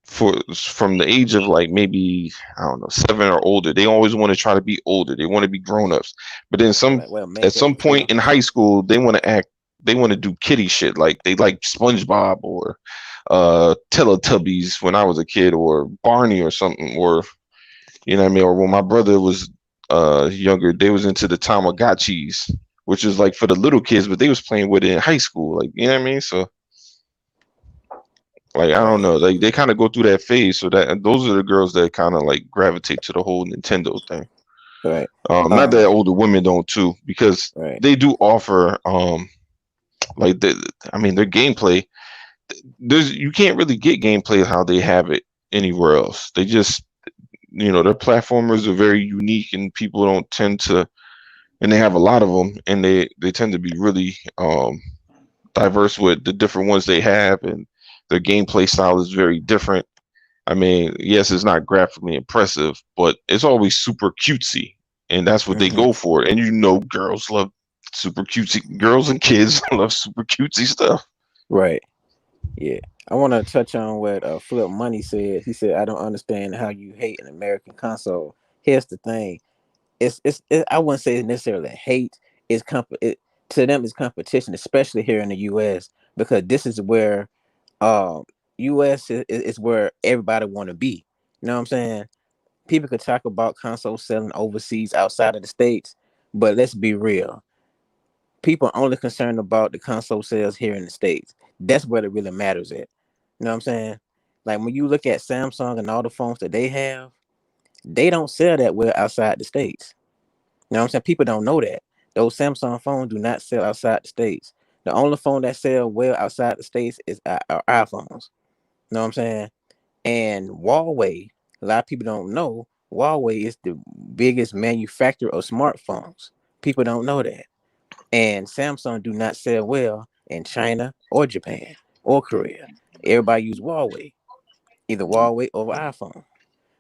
from the age of like maybe I don't know 7 or older. They always want to try to be older. They want to be grown ups. But then Well, at makeup some point too. in high school, they want to act. They want to do kitty shit. Like they like SpongeBob or Teletubbies when I was a kid, or Barney or something, or what I mean. Or when my brother was younger, they was into the Tamagotchis, which is like for the little kids, but they was playing with it in high school. Like you know what I mean. So like I don't Right, know, like they kind of go through that phase. So that and those are the girls that kind of like gravitate to the whole Nintendo thing. right, Not that um, older women don't too, because right. they do offer like I mean their gameplay. There's you can't really get gameplay how they have it anywhere else. They just their platformers are very unique and people don't tend to, and they have a lot of them, and they tend to be really diverse with the different ones they have, and their gameplay style is very different. I mean, yes, it's not graphically impressive, but it's always super cutesy, and that's what they Hmm. go for. And girls love super cutesy. Girls and kids love super cutesy stuff. Right. Yeah. I want to touch on what Flip Money said. He said, "I don't understand how you hate an American console." Here's the thing: I wouldn't say it's necessarily hate. To them, it's competition, especially here in the U.S. because this is where um U.S. is where everybody want to be. You know what I'm saying? People could talk about console selling overseas outside of the states, but let's be real. People are only concerned about the console sales here in the States. That's where it really matters at. You know what I'm saying? Like when you look at Samsung and all the phones that they have, they don't sell that well outside the States. You know what I'm saying? People don't know that. Those Samsung phones do not sell outside the States. The only phone that sell well outside the States is our iPhones. You know what I'm saying? And Huawei, a lot of people don't know, Huawei is the biggest manufacturer of smartphones. People don't know that. And Samsung do not sell well in China or Japan or Korea. Everybody use Huawei, either Huawei or iPhone.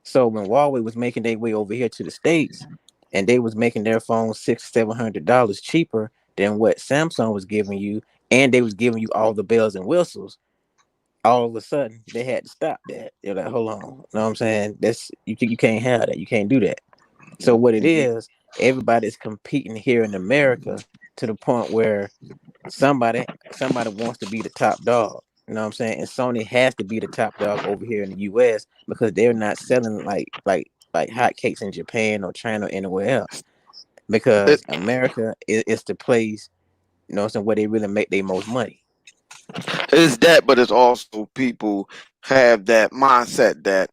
So when Huawei was making their way over here to the States and they was making their phones $600-700 cheaper than what Samsung was giving you, and they was giving you all the bells and whistles, all of a sudden they had to stop that. They're like, hold on, you know what I'm saying? That's you can't have that. You can't do that. So what it is, everybody's competing here in America to the point where somebody wants to be the top dog. You know what I'm saying? And Sony has to be the top dog over here in the US because they're not selling like hotcakes in Japan or China or anywhere else. It Because America is the place, you know what I'm saying, where they really make their most money. is that, but it's also people have that mindset that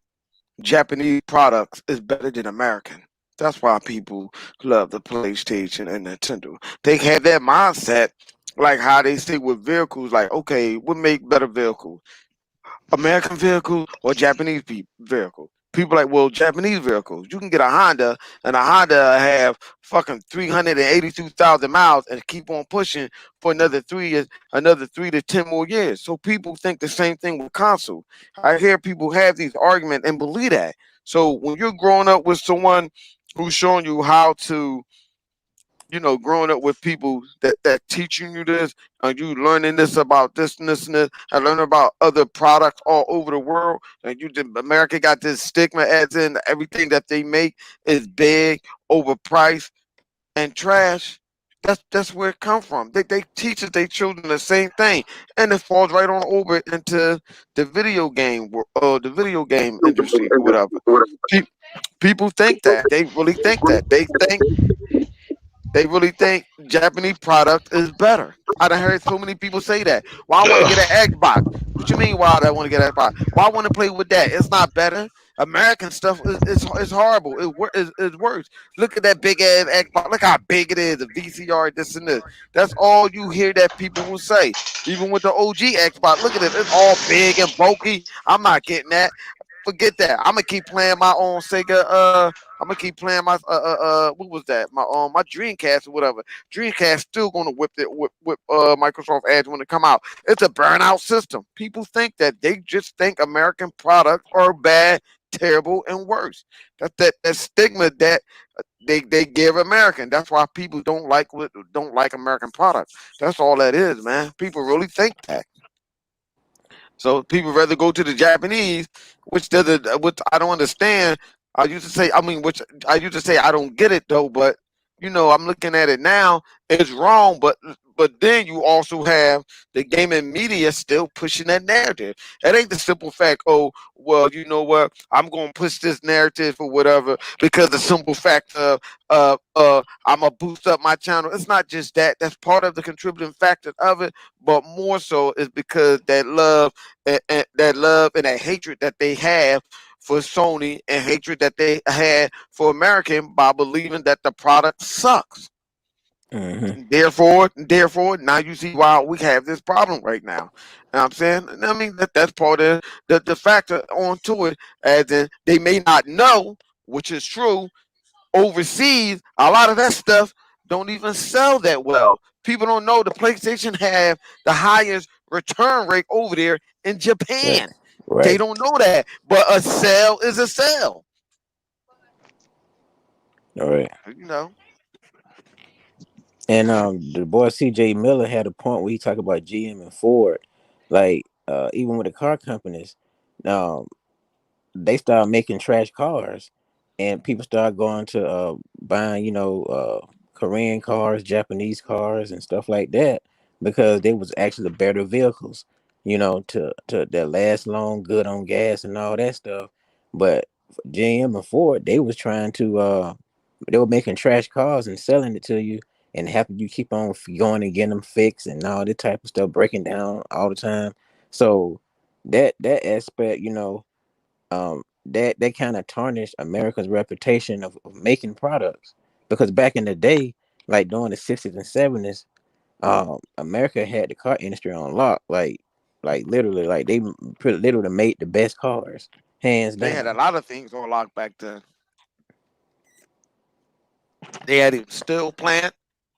Japanese products is better than American. That's why people love the PlayStation and Nintendo. They have that mindset, like how they say with vehicles, like, okay, what make better vehicles? American vehicles or Japanese vehicles? People like, well, Japanese vehicles. You can get a Honda, and a Honda have fucking 382,000 miles and keep on pushing for another 3 years, another 3 to 10 more years. So people think the same thing with console. I hear people have these arguments and believe that. So when you're growing up with someone who's showing you how to, growing up with people that teaching you this, and you learning this about this and this and this, and learning about other products all over the world, and America got this stigma as in everything that they make is big, overpriced, and trash. That's where it comes from. They teach their children the same thing, and it falls right on over into the video game industry or whatever. Pe- People think that they really think that they really think Japanese product is better. I done heard so many people say that. Well, I want to get an Xbox. What you mean? Why I want to get an Xbox? Why I want to play with that? It's not better. American stuff is horrible. It's worse. Look at that big ass Xbox. Look how big it is. The VCR, this and this. That's all you hear that people will say. Even with the OG Xbox, look at it. It's all big and bulky. I'm not getting that. Forget that. I'm gonna keep playing my own Sega. I'm gonna keep playing my what was that? My Dreamcast or whatever. Dreamcast still gonna whip Microsoft Edge when it come out. It's a burnout system. People think that they just think American products are bad, terrible, and worse. That stigma that they give American. That's why people don't like American products. That's all that is, man. People really think that. So people rather go to the Japanese, which I don't understand. I used to say, I mean, which I used to say I don't get it though, but I'm looking at it now. It's wrong, but then you also have the gaming media still pushing that narrative. It ain't the simple fact, oh, well, you know what? I'm gonna push this narrative or whatever because the simple fact of I'm gonna boost up my channel. It's not just that. That's part of the contributing factor of it, but more so is because that love and that hatred that they have for Sony and hatred that they had for American by believing that the product sucks. Hmm. Therefore, now you see why we have this problem right now. You know what I'm saying? I mean, that's part of the factor onto it, as in they may not know, which is true. Overseas, a lot of that stuff don't even sell that well. People don't know the PlayStation have the highest return rate over there in Right. Japan. They Right. don't know that, but a sale is a sale. All right. You know, And the boy CJ Miller had a point where he talked about GM and Ford, like even with the car companies. Um, they start making trash cars, and people start going to buying, Korean cars, Japanese cars, and stuff like that because they was actually better vehicles, to that last long, good on gas and all that stuff. But GM and Ford, they was trying to they were making trash cars and selling it to you, and helping you keep on going and getting them fixed and all this type of stuff, breaking down all the time. So that aspect, that kind of tarnished America's reputation of making products, because back in the day, like during the 60s and 70s, America had the car industry on lock, like literally, like they pretty literally made the best cars, hands They had a down. lot of things on lock back then. They had a steel plant,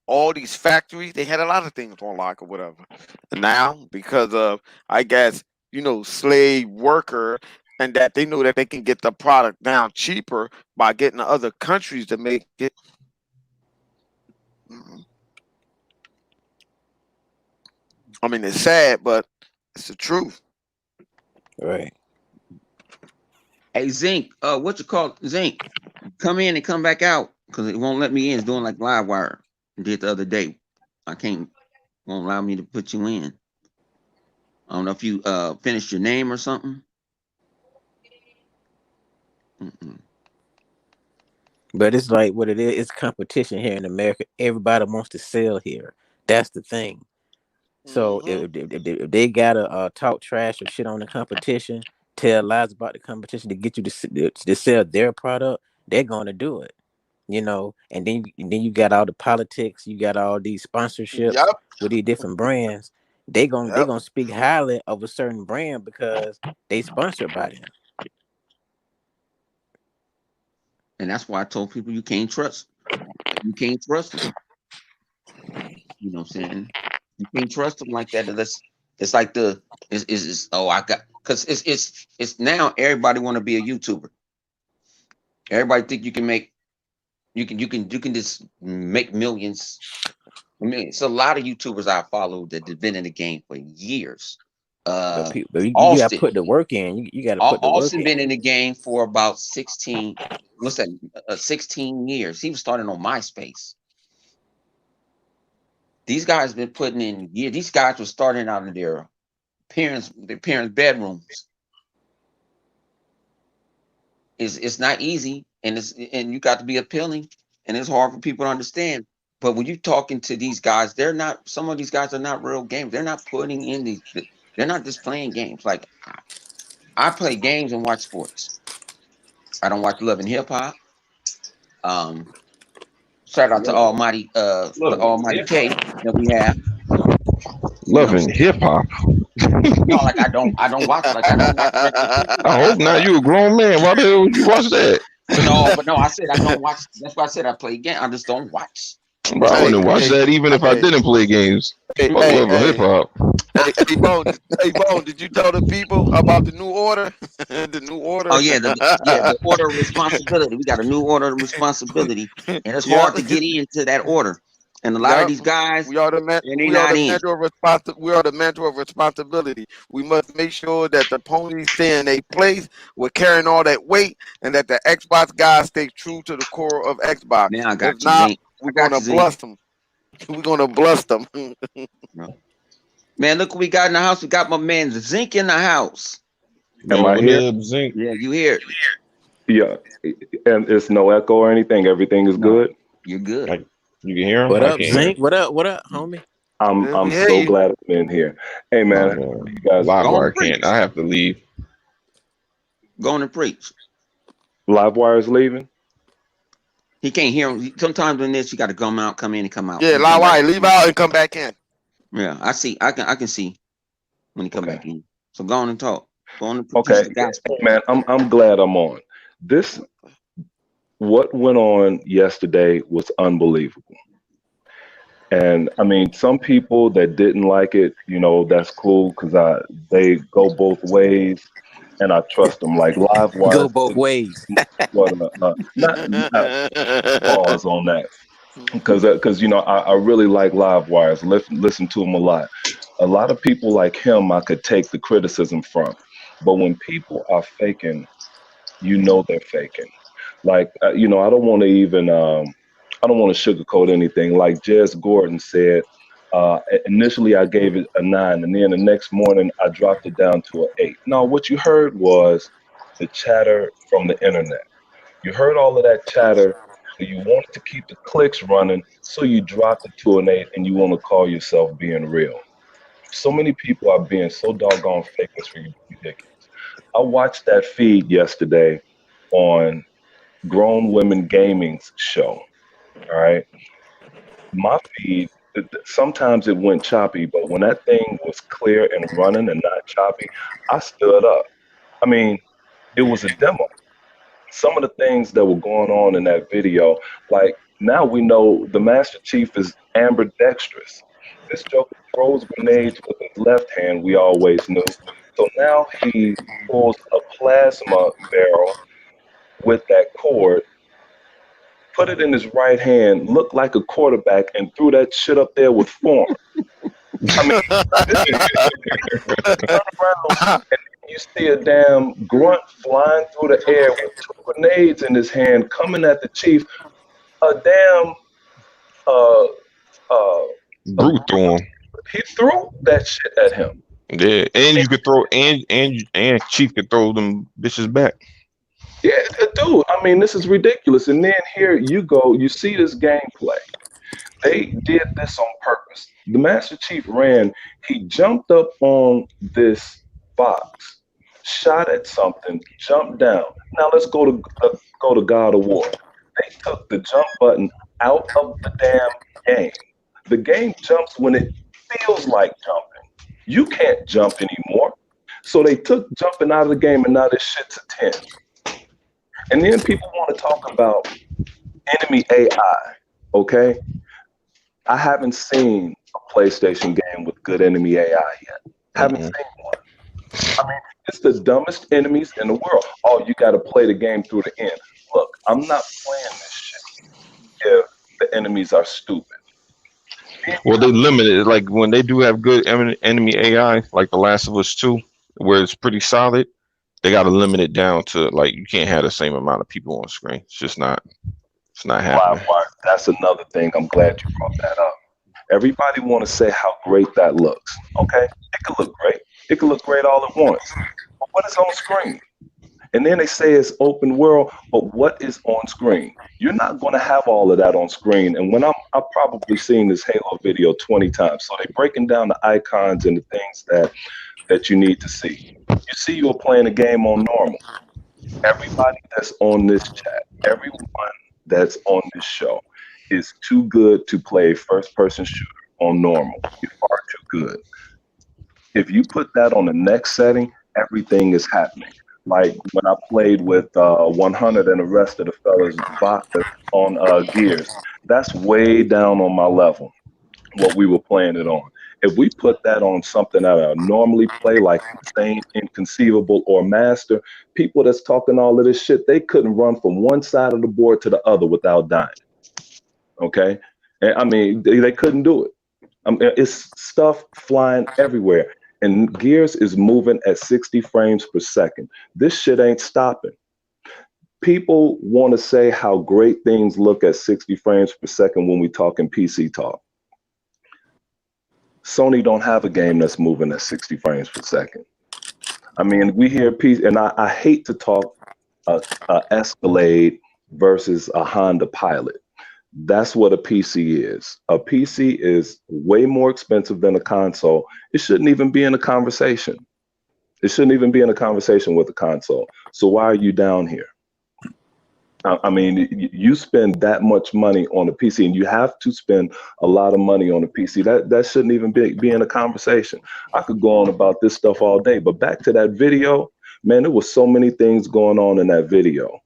all these factories. They had a lot of things on lock or whatever. And now, because of, I guess, slave worker, and that they know that they can get the product down cheaper by getting the other countries to make it. Mhm. I mean, it's sad, but it's the truth. Right. Hey Zinc, what you call Zinc? Come in and come back out because it won't let me in. It's doing like live wire. It did the other day. I can't won't allow me to put you in. I don't know if you finished your name or something. Mm-mm. But it's like what it is. It's competition here in America. Everybody wants to sell here. That's the thing. So Hmm. if they gotta talk trash or shit on the competition, tell lies about the competition to get you to sell their product, they're gonna do it. And then you got all the politics, you got all these sponsorships Yep. with these different brands. They Yep. gonna speak highly of a certain brand because they sponsored by them. And that's why I told people you can't trust. You can't trust them. You know what I'm saying? You can't trust them like that. Unless it's like it's oh I got because it's now everybody want to be a YouTuber. Everybody think you can make you can just make millions. I mean, it's a lot of YouTubers I follow that have been in the game for years. But Uh, people, you gotta Austin, put the work in. You gotta put the work Austin been in. in the game for about 16. What's that? 16 years. He was starting on MySpace. These guys been putting in years. These guys were starting out in their parents' bedrooms. It's not easy, and you got to be appealing, and it's hard for people to understand. But when you talking to these guys, they're not. Some of these guys are not real games. They're not putting in these. They're not just playing games. Like I play games and watch sports. I don't watch Love and Hip Hop. Um, Shout out to the Almighty K that we have. You know what I'm Loving saying? hip hop. No, like I don't watch regular TV. I hope not. You a grown man. Why the hell would you watch that? No, but no, I said I don't watch. That's why I said I play game. I just don't watch. Bro, I hey, wouldn't watch hey, that even if I hey, didn't play games. hey, Fuck hey, love of hip hey, hop. hey, Bone. Hey, Bone. Did you tell the people about the new order? The new Oh order. yeah, the order of responsibility. We got a new order of responsibility, and it's Yep. hard to get into that order. And a lot of Yep. these guys, We are the man. and they We are not the in. mentor of We are the mentor of responsibility. We must make sure that the ponies stay in a place with carrying all that weight, and that the Xbox guys stay true to the core of Xbox. Now I If got you, not, Zink. I we're got gonna you, Zink. blast them. We're gonna blast them. No. Man, look what we got in the house. We got my man Zink in the house. Am Yo, I what here? up, Zink? Yeah, you hear it? Yeah. And it's no echo or anything. Everything is No, good. you're good. Like, you can hear him? What I up, can't hear him. Zink? What up? What up, homie? I'm Yeah, we I'm hear so you. glad I'm in here. Hey man, how Okay. you guys Live Go on wire and can't. preach. I have to leave. Go on and preach. live wires leaving? He can't hear him. Sometimes in this, you got to come out, come in, and come out. Yeah, He come back. lie, leave out and come back in. Yeah, I see. I can see when he come Okay. back in. So go on and talk. Go on and preach Okay. the gospel. Man, I'm glad I'm on. This what went on yesterday was unbelievable. And I mean, some people that didn't like it, that's cool because they go both ways, and I trust them. Like live Go wires, both ways. what not pause on that because I really like live wires. Listen to him a lot. A lot of people like him, I could take the criticism from, but when people are faking, they're faking. Like I don't want to even I don't want to sugarcoat anything. Like Jez Gordon said, initially I gave it a 9, and then the next morning I dropped it down to an 8. No, what you heard was the chatter from the internet. You heard all of that chatter So you wanted to keep the clicks running, so you dropped it to an 8 and you want to call yourself being real. So many people are being so doggone fake, it's ridiculous. I watched that feed yesterday on Grown Women Gaming's show. All right. My feed, sometimes it went choppy, but when that thing was clear and running and not choppy, I stood up. I mean, it was a demo. Some of the things that were going on in that video, like now we know the Master Chief is ambidextrous. This Joker throws grenades with his left hand, we always knew. So now he pulls a plasma barrel with that cord, put it in his right hand, looked like a quarterback, and threw that shit up there with form. I mean, turn around and you see a damn grunt flying through the air with two grenades in his hand coming at the chief. A damn uh uh a, Brute through him. he threw that shit at him. Yeah, and you could throw and Chief could throw them bitches back. Yeah, dude. I mean, this is ridiculous. And then here you go. You see this gameplay. They did this on purpose. The Master Chief ran. He jumped up on this box, shot at something, jumped down. Now let's go to God of War. They took the jump button out of the damn game. The game jumps when it feels like jumping. You can't jump anymore. So they took jumping out of the game, and now this shit's a 10. And then people want to talk about enemy AI. Okay, I haven't seen a PlayStation game with good enemy AI yet. Haven't seen one. I mean, it's the dumbest enemies in the world. Oh, you got to play the game through the end. Look, I'm not playing this shit if the enemies are stupid. Well, they limited it. Like when they do have good enemy AI, like The Last of Us 2, where it's pretty solid. They got to limit it down to like you can't have the same amount of people on screen. It's just not. It's not happening. Why? That's another thing. I'm glad you brought that up. Everybody want to say how great that looks. Okay, it could look great. It could look great all at once. But what is on screen? And then they say it's open world, but what is on screen? You're not going to have all of that on screen. And when I've probably seen this Halo video 20 times, so they're breaking down the icons and the things that you need to see. You see, you're playing a game on normal. Everybody that's on this chat, everyone that's on this show is too good to play first-person shooter on normal. You are too good. If you put that on the next setting, everything is happening. Like when I played with 100 and the rest of the fellas on Gears, that's way down on my level, what we were playing it on. If we put that on something that I normally play, like Insane, Inconceivable, or Master, people that's talking all of this shit, they couldn't run from one side of the board to the other without dying. Okay? And, I mean, they couldn't do it. It's stuff flying everywhere. And Gears is moving at 60 frames per second. This shit ain't stopping. People want to say how great things look at 60 frames per second when we talking PC talk. Sony don't have a game that's moving at 60 frames per second. I mean, we hear PC, and I hate to talk Escalade versus a Honda Pilot. That's what a PC is. A PC is way more expensive than a console. It shouldn't even be in a conversation. It shouldn't even be in a conversation with a console. So why are you down here? I mean, you spend that much money on a PC, and you have to spend a lot of money on a PC. That shouldn't even be in a conversation. I could go on about this stuff all day, but back to that video, man, there was so many things going on in that video.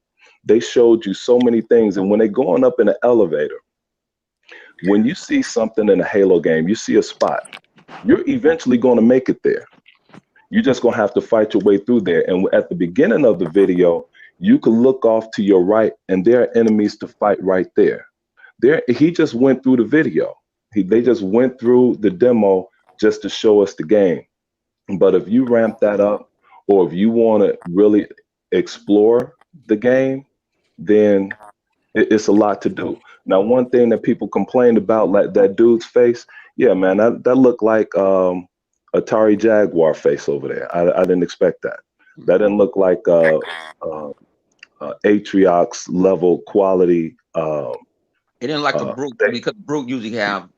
They showed you so many things, and when they're going up in an elevator, when you see something in a Halo game, you see a spot, you're eventually going to make it there. You're just going to have to fight your way through there. And at the beginning of the video, you can look off to your right, and there are enemies to fight right there. He just went through the video. They just went through the demo just to show us the game. But if you ramp that up, or if you want to really explore the game, then it's a lot to do. Now, one thing that people complained about, like that dude's face, yeah, man, that looked like Atari Jaguar face over there. I didn't expect that. That didn't look like Atriox level quality. It didn't like a Uh, brute they, because brute usually have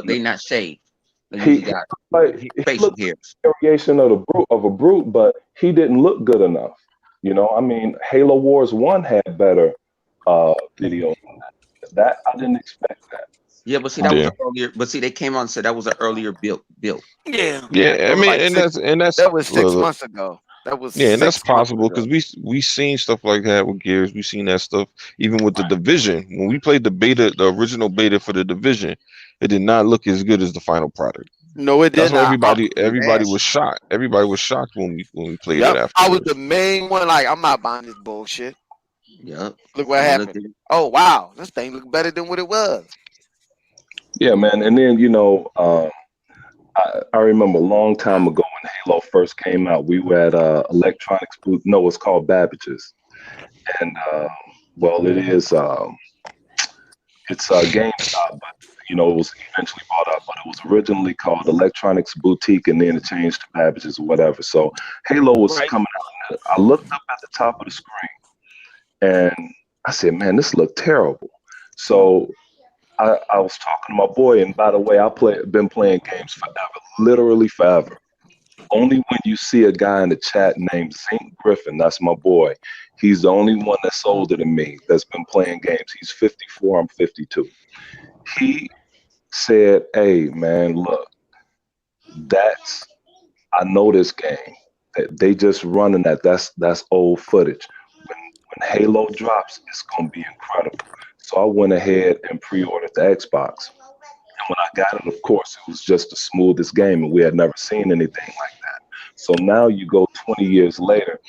they not shaved. They usually he got he facial looked hairs. like a variation of a brute, but he didn't look good enough. You know, I mean, Halo Wars One had better video. That I didn't expect that. Yeah, but see that was Yeah. an earlier. But see, they came out and said that was an earlier build. Yeah, Yeah, that I was mean, like six. and that's That was look, 6 months ago. That was yeah, and that's 6 months possible ago. because we seen stuff like that with Gears. We seen that stuff even with the Division. When we played the beta, the original beta for the Division, it did not look as good as the final product. No, it That's did why not. everybody Man. was shocked. Everybody was shocked when we played it Yep, I was the afterwards. main one. Like, I'm not buying this bullshit. Yep. Look what And look happened. at it. Oh wow, this thing look better than what it was. Yeah, man. And then I remember a long time ago when Halo first came out, we were at electronics booth. No, it's called Babbage's, and well, it's GameStop, but it was eventually bought up. But it was originally called Electronics Boutique, and then it changed to Babbage's or whatever. So Halo was Right. coming out. I looked up at the top of the screen, and I said, "Man, this looked terrible." So I was talking to my boy, and by the way, been playing games forever, literally forever. Only when you see a guy in the chat named Zink Griffin, that's my boy. He's the only one that's older than me that's been playing games. He's 54, I'm 52. He said, "Hey man, look, that's I know this game. They just running that. That's old footage. When Halo drops, it's gonna be incredible." So I went ahead and pre-ordered the Xbox. And when I got it, of course, it was just the smoothest game, and we had never seen anything like that. So now you go 20 years later.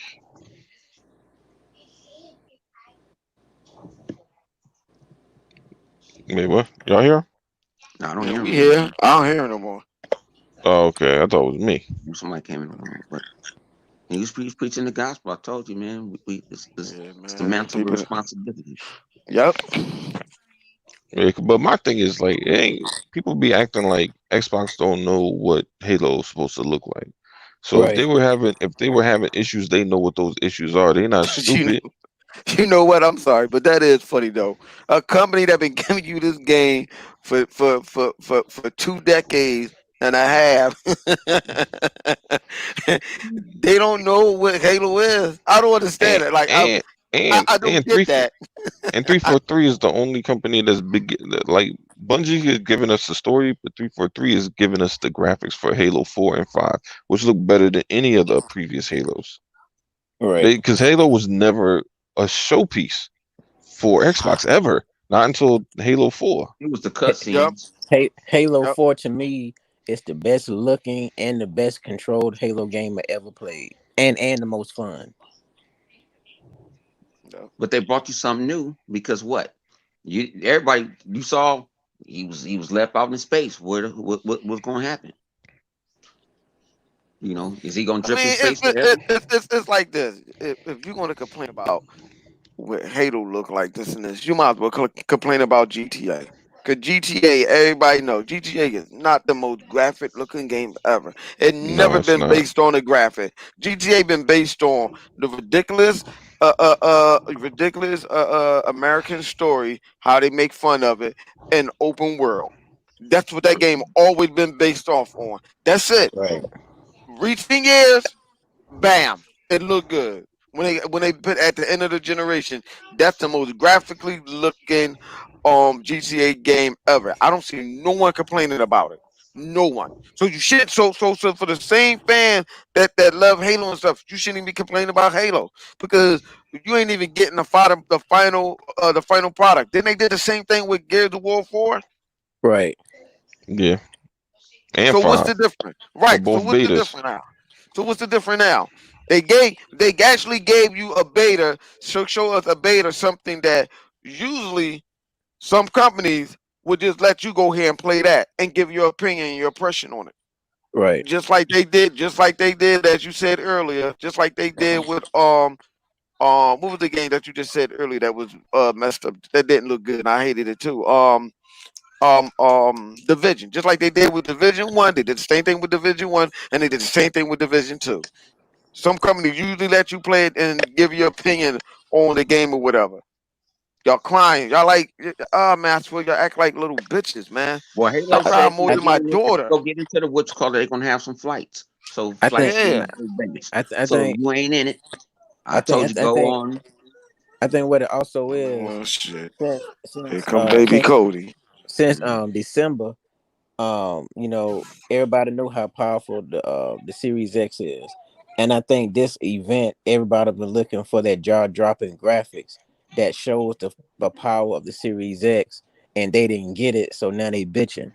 Wait, what? Y'all here? No, I don't Yeah, hear we him no more. here. I don't hear it no more. Oh, okay. I thought it was me. Somebody came in the room, but he was preaching the gospel. I told you, man. Yeah, It's the man. mantle of People. responsibility. Yep. Yeah, but my thing is like, it ain't people be acting like Xbox don't know what Halo is supposed to look like. So Right. if they were having issues, they know what those issues are. They're not you stupid. You know what? I'm sorry, but that is funny though. A company that been giving you this game for 2 decades and a half, they don't know what Halo is. I don't And understand it. Like and I don't and get that. and 343 is the only company that's big. Like Bungie is giving us the story, but 343 is giving us the graphics for Halo 4 and 5, which look better than any of the previous Halos. Right. Because Halo was never a showpiece for Xbox ever, not until Halo 4. It was the Yep, cutscenes. Halo yep, 4 to me is the best looking and the best controlled Halo game I ever played. And the most fun. yep. But they brought you something new because what? Everybody you saw he was left out in space. What what's going to happen? Is he going to I drift in mean, space forever? it's like this. If you're going to complain about what Halo look like, this and this, you might as well complain about GTA. Cause GTA, everybody know GTA is not the most graphic looking game ever. It No, never it's been not. based on a graphic. GTA been based on the ridiculous American story, how they make fun of it, and open world. That's what that game always been based off on. That's it. Right. Recent years, bam, it looked good. When they put at the end of the generation, that's the most graphically looking GTA game ever. I don't see no one complaining about it. No one. So you should so for the same fan that love Halo and stuff, you shouldn't even be complaining about Halo because you ain't even getting the final product. Then they did the same thing with Gears of War 4. Right. Yeah, and So what's the 5 difference? are Right. So both what's the betas. difference now? So what's the difference now? They actually gave you a beta, show us a beta, something that usually some companies would just let you go here and play that and give your opinion and your impression on it. Right. Just like they did, as you said earlier, just like they did with what was the game that you just said earlier that was messed up, that didn't look good and I hated it too. Division, just like they did with Division 1, they did the same thing with Division 1 and they did the same thing with Division 2. Some companies usually let you play it and give your opinion on the game or whatever. Y'all crying. Y'all like, man, I swear y'all act like little bitches, man. Well, I Halo cry said more to than get my in there, daughter. go get into the what you call it. They're gonna have some flights. So I flights think Yeah. to Vegas. I So if think you ain't in it, I I think told you I go think on. I think what it also is Oh shit. since Here since come uh baby since Cody. since December, everybody know how powerful the Series X is, and I think this event everybody been looking for that jaw dropping graphics that shows the power of the Series X, and they didn't get it, so now they bitching.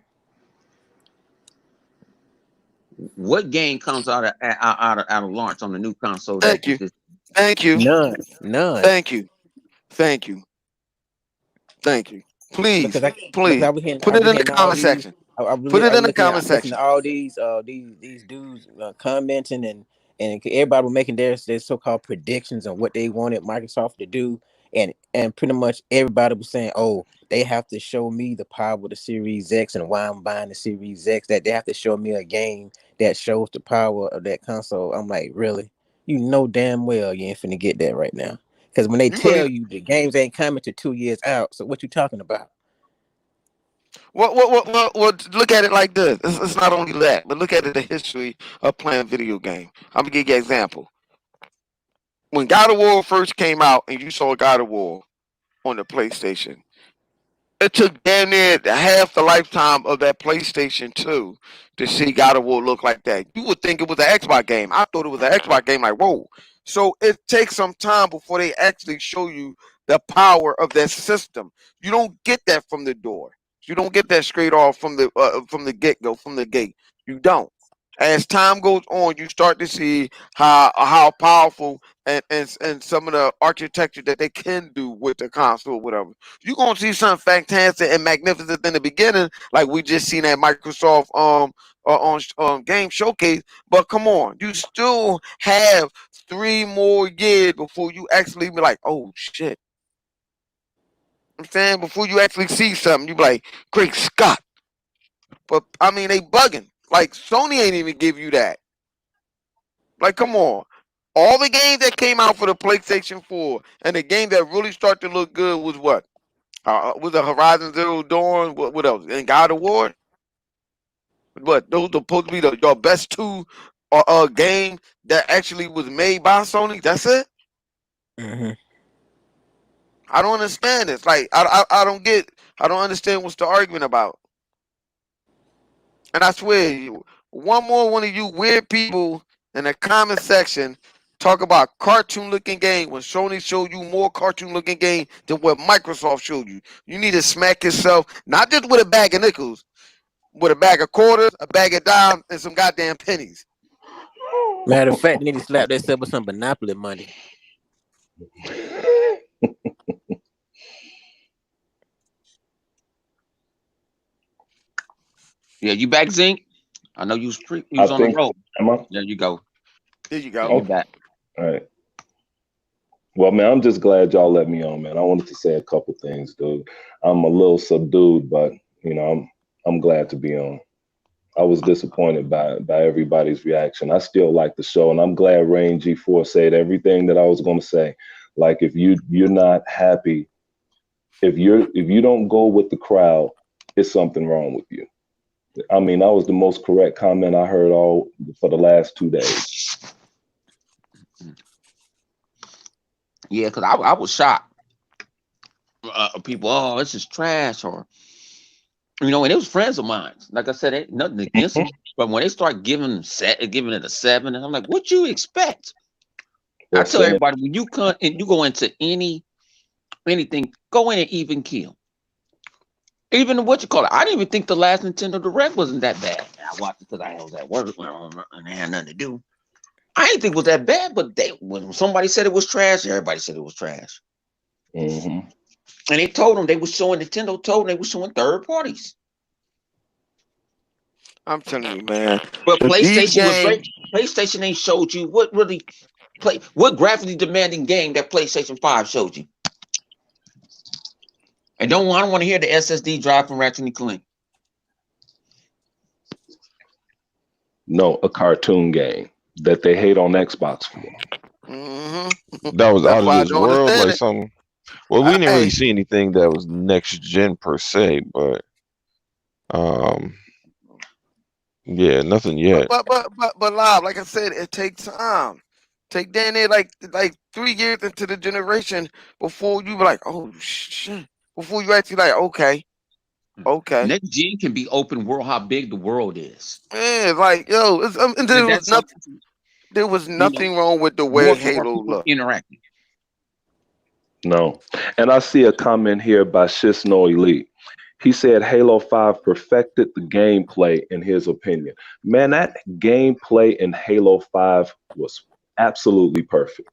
What game comes out of launch on the new console Thank that you you. just Thank you. None. Thank you. Thank you. Thank you. Please, Because please I put it be in the hearing all comment these. section. Put I it was in the looking at comment listening to section. all these dudes commenting, and everybody was making their so called predictions on what they wanted Microsoft to do, and pretty much everybody was saying, oh, they have to show me the power of the Series X and why I'm buying the Series X. That they have to show me a game that shows the power of that console. I'm like, really? You know damn well you ain't finna get that right now. Because when they You really tell you the games ain't coming to 2 years out, so what you talking about? look at it like this. It's not only that, but look at it the history of playing video game. I'm gonna give you an example. When God of War first came out and you saw God of War on the PlayStation, it took damn near half the lifetime of that PlayStation 2 to see God of War look like that. You would think it was an Xbox game. I thought it was an Xbox game, like, whoa. So it takes some time before they actually show you the power of that system. You don't get that from the door. You don't get that straight off from the get go, from the gate. You don't. As time goes on, you start to see how powerful and some of the architecture that they can do with the console, whatever. You're gonna see something fantastic and magnificent in the beginning, like we just seen at Microsoft on game showcase. But come on, you still have 3 more years before you actually be like, oh shit. I'm saying before you actually see something, you be like, great Scott. But I mean, they bugging. Like Sony ain't even give you that. Like, come on. All the games that came out for the PlayStation 4 and the game that really started to look good was what? Was the Horizon Zero Dawn? What else? And God of War? But those are supposed to be your best two game that actually was made by Sony. That's it. Hmm. I don't understand this. Like, I don't get. I don't understand what's the argument about. And I swear, one of you weird people in the comment section talk about cartoon looking game when Sony showed you more cartoon looking game than what Microsoft showed you. You need to smack yourself, not just with a bag of nickels, with a bag of quarters, a bag of dimes, and some goddamn pennies. Matter of fact, they need to slap themselves with some Monopoly money. yeah, you back Zinc? I know you I was on the think, road. am I? There you go. There you Yeah, go. you Okay. back. All right. Well, man, I'm just glad y'all let me on, man. I wanted to say a couple things, dude. I'm a little subdued, but I'm glad to be on. I was disappointed by everybody's reaction. I still like the show, and I'm glad Rain G4 said everything that I was going to say. Like, if you're not happy, if you don't go with the crowd, it's something wrong with you. I mean, that was the most correct comment I heard all for the last 2 days. Yeah, because I was shocked. People, oh, this is trash, or and it was friends of mine. Like I said, ain't nothing against Mhm. them, but when they start giving it a 7, and I'm like, what you expect? I Well, tell saying, everybody when you come and you go into anything, go in and even kill. Even what you call it. I didn't even think the last Nintendo Direct wasn't that bad. I watched it because I was at work and I had nothing to do. I didn't think it was that bad, but when somebody said it was trash, everybody said it was trash. hmm And they told them they were showing Nintendo told them they were showing third parties. I'm telling you, man. But These PlayStation was games. great. PlayStation ain't showed you what graphically demanding game that PlayStation 5 showed you. And I don't want to hear the SSD drive from Ratchet and Clank. no, a cartoon game that they hate on Xbox for. Hmm. that was That's out of why I this don't world, understand like it. something. Well, we didn't really Hey, see anything that was next gen per se, but um, yeah, nothing but yet. live, like I said, it takes time. Take down there like 3 years into the generation before you be like, oh shit. Before you actually like, okay, okay. Next gen can be open world. How big the world is, Yeah, like yo, and and that's something there was you know nothing wrong with the way more Halo people looked. interacting. No. And I see a comment here by Shisno Elite. He said Halo 5 perfected the gameplay in his opinion. Man, that gameplay in Halo 5 was absolutely perfect.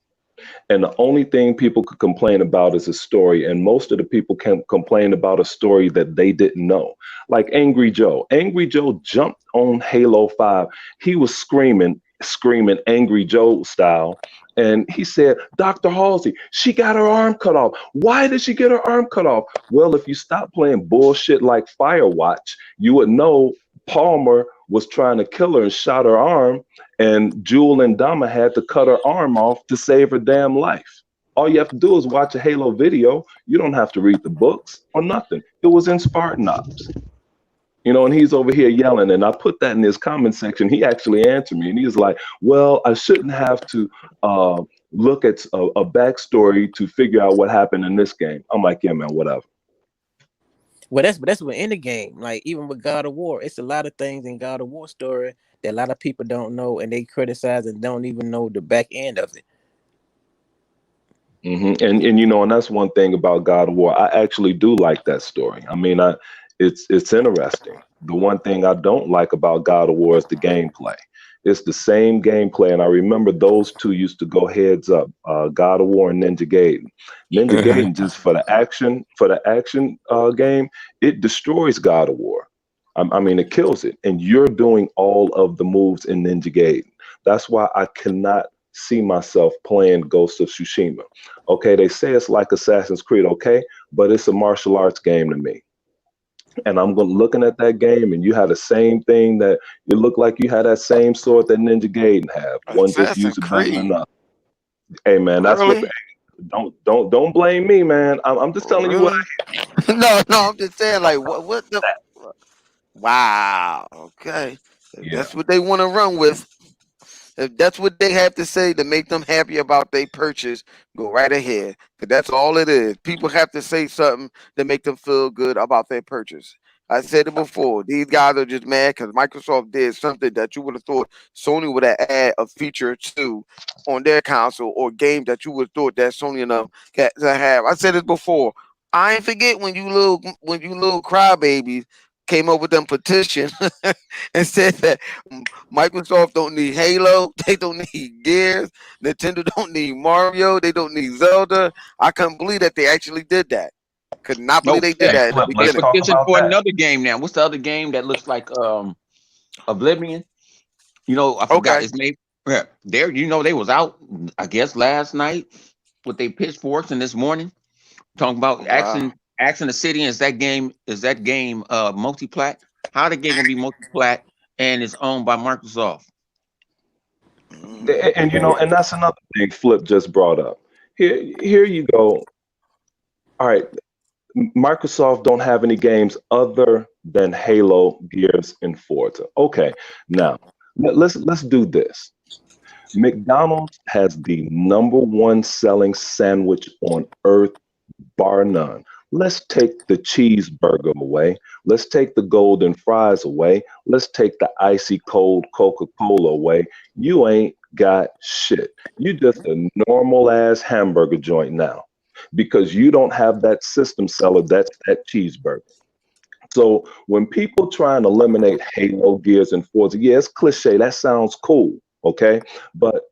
And the only thing people could complain about is a story. And most of the people can complain about a story that they didn't know. Like Angry Joe. Angry Joe jumped on Halo 5. He was screaming Angry Joe style. And he said, Dr. Halsey, she got her arm cut off. Why did she get her arm cut off? Well, if you stop playing bullshit like Firewatch, you would know Palmer was trying to kill her and shot her arm, and Jewel and Dama had to cut her arm off to save her damn life. All you have to do is watch a Halo video. You don't have to read the books or nothing. It was in Spartan Ops. And he's over here yelling, and I put that in his comment section. He actually answered me, and he was like, well, I shouldn't have to look at a backstory to figure out what happened in this game. I'm like, yeah, man, whatever. Well, that's what in the game. Like even with God of War, it's a lot of things in God of War story that a lot of people don't know, and they criticize and don't even know the back end of it. And that's one thing about God of War. I actually do like that story. I mean, it's interesting. The one thing I don't like about God of War is the gameplay. It's the same gameplay, and I remember those two used to go heads up. God of War and Ninja Gaiden. Ninja Mhm. Gaiden, just for the action game, it destroys God of War. I mean, it kills it, and you're doing all of the moves in Ninja Gaiden. That's why I cannot see myself playing Ghost of Tsushima. Okay, they say it's like Assassin's Creed, okay, but it's a martial arts game to me. And I'm looking at that game, and you had the same thing that you look like you had that same sword that Ninja Gaiden have. One just Assassin's use it better than Creed, another. Hey man, that's what. really? Don't blame me, man. I'm just telling you what. Really? No, I'm just saying, like, what the? Wow. Okay, if Yeah. that's what they want to run with, if that's what they have to say to make them happy about their purchase, go right ahead. Cause that's all it is. People have to say something to make them feel good about their purchase. I said it before. These guys are just mad because Microsoft did something that you would have thought Sony would have added a feature to on their console or game that you would have thought that Sony enough to have. I said it before. I ain't forget when you little crybabies came up with them petition and said that Microsoft don't need Halo. They don't need Gears. Nintendo don't need Mario. They don't need Zelda. I couldn't believe that they actually did that. Could not believe No, they did Hey, that in the Flip, they let's beginning. talk petitioned about for that. another game now. What's the other game that looks like Oblivion? I forgot Okay. its name. Yeah, there. They was out. I guess last night with their pitchforks, and this morning talking about Wow. asking the city. Is that game multi-plat? How the game gonna be multi-plat and it's owned by Microsoft? Mm. And that's another thing Flip just brought up. Here you go. All right, Microsoft don't have any games other than Halo, Gears, and Forza. Okay, now let's do this. McDonald's has the number one selling sandwich on earth, bar none. Let's take the cheeseburger away. Let's take the golden fries away. Let's take the icy cold Coca-Cola away. You ain't got shit. You just a normal ass hamburger joint now because you don't have that system seller that's that cheeseburger. So when people try and eliminate Halo, Gears, and Forza, yeah, it's cliche. That sounds cool, okay? But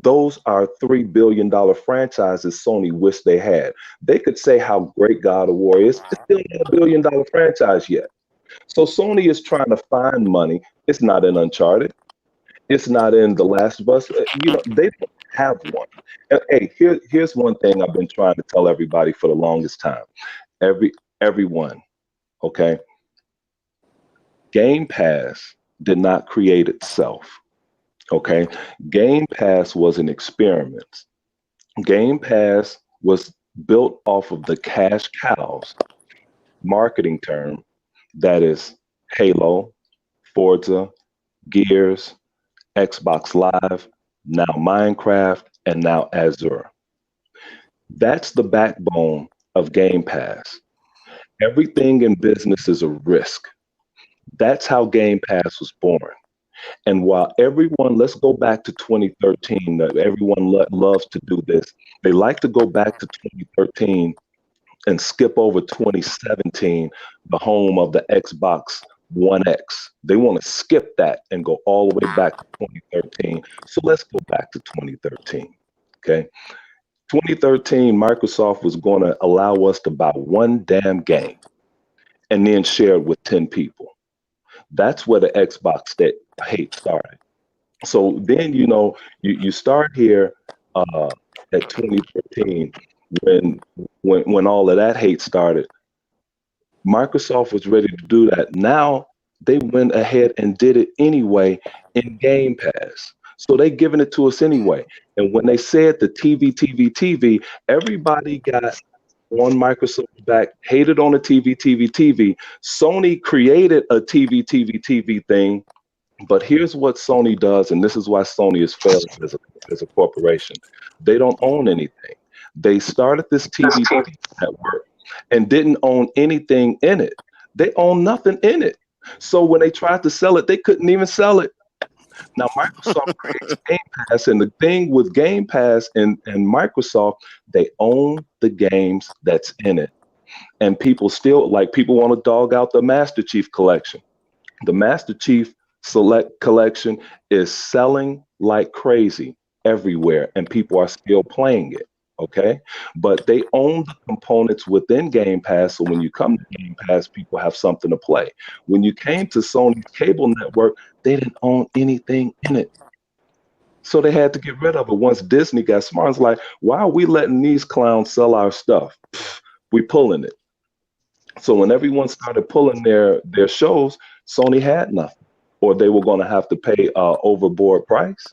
those are $3 billion franchises Sony wish they had. They could say how great God of War is. It's still not $1 billion franchise yet. So Sony is trying to find money. It's not in Uncharted. It's not in The Last of Us. They don't have one. And, hey, here's one thing I've been trying to tell everybody for the longest time. Everyone, okay? Game Pass did not create itself. Okay. Game Pass was an experiment. Game Pass was built off of the cash cows marketing term that is Halo, Forza, Gears, Xbox Live, now Minecraft, and now Azure. That's the backbone of Game Pass. Everything in business is a risk. That's how Game Pass was born. And while everyone, let's go back to 2013, everyone loves to do this. They like to go back to 2013 and skip over 2017, the home of the Xbox One X. They want to skip that and go all the way back to 2013. So let's go back to 2013. Okay. 2013, Microsoft was going to allow us to buy one damn game and then share it with 10 people. That's where the Xbox hate started. So then, you start here uh, at 2013 when when all of that hate started. Microsoft was ready to do that. Now they went ahead and did it anyway in Game Pass. So they giving it to us anyway. And when they said the TV, everybody got on Microsoft's back, hated on the TV. Sony created a TV thing, but here's what Sony does, and this is why Sony is failing as a corporation. They don't own anything. They started this TV network and didn't own anything in it. They own nothing in it. So when they tried to sell it, they couldn't even sell it. Now Microsoft creates Game Pass, and the thing with Game Pass and Microsoft, they own the games that's in it. And people still like people want to dog out the Master Chief collection. The Master Chief Select collection is selling like crazy everywhere, and people are still playing it. Okay, but they own the components within Game Pass. So when you come to Game Pass, people have something to play. When you came to Sony's cable network, they didn't own anything in it. So they had to get rid of it. Once Disney got smart, it's like, why are we letting these clowns sell our stuff? Pfft, we pulling it. So when everyone started pulling their shows, Sony had nothing, or they were going to have to pay overboard price.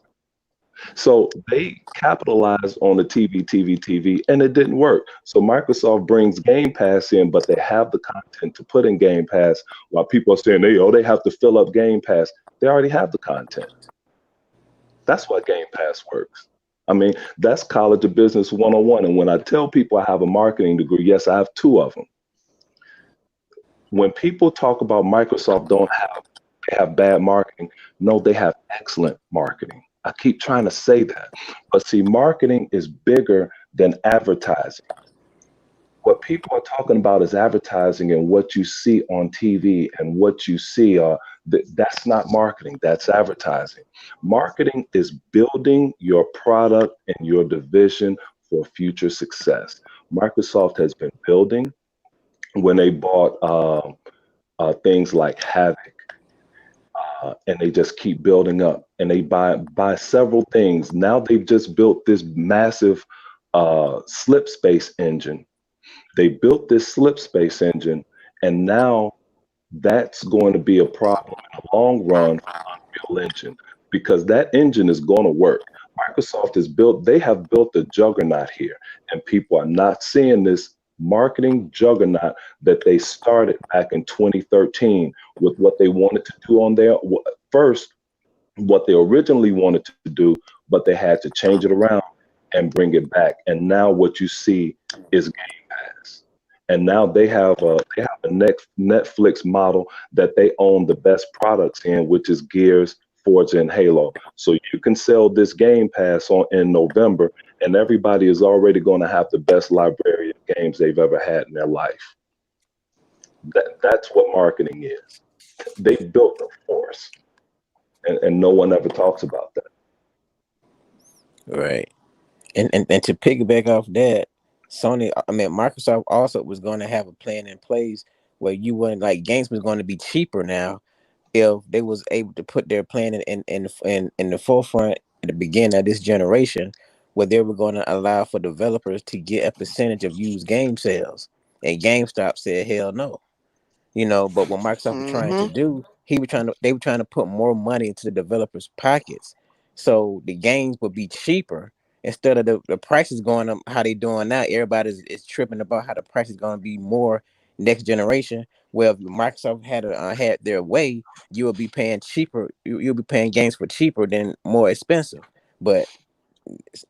So they capitalized on the TV, and it didn't work. So Microsoft brings Game Pass in, but they have the content to put in Game Pass. While people are saying they have to fill up Game Pass, they already have the content. That's why Game Pass works. I mean, that's College of Business 101. And when I tell people I have a marketing degree, yes, I have two of them. When people talk about Microsoft they have bad marketing, no, they have excellent marketing. I keep trying to say that. But see, marketing is bigger than advertising. What people are talking about is advertising and what you see on TV and what you see that's not marketing, that's advertising. Marketing is building your product and your division for future success. Microsoft has been building when they bought things like Havoc, and they just keep building up, and they buy several things. Now they've just built this massive slip space engine. They built this slip space engine, and now that's going to be a problem in the long run for Unreal Engine, because that engine is going to work. They have built a juggernaut here, and people are not seeing this marketing juggernaut that they started back in 2013 with what they wanted to do on there. First, what they originally wanted to do, but they had to change it around and bring it back. And now what you see is Game Pass. And now they have a Netflix model that they own the best products in, which is Gears, Forza, and Halo. So you can sell this Game Pass in November, and everybody is already going to have the best library of games they've ever had in their life. That's what marketing is. They built a force, and no one ever talks about that. Right. And to piggyback off that, Microsoft also was going to have a plan in place where you wouldn't like games was going to be cheaper now if they was able to put their plan in the forefront at the beginning of this generation, where they were going to allow for developers to get a percentage of used game sales. And GameStop said hell no. But what Microsoft was trying to Mm-hmm. do, they were trying to put more money into the developers' pockets, So the games would be cheaper instead of the prices going up how they doing now. Everybody's tripping about how the price is going to be more next generation. Well, if Microsoft had their way, you will be paying cheaper. You'll be paying games for cheaper than more expensive. But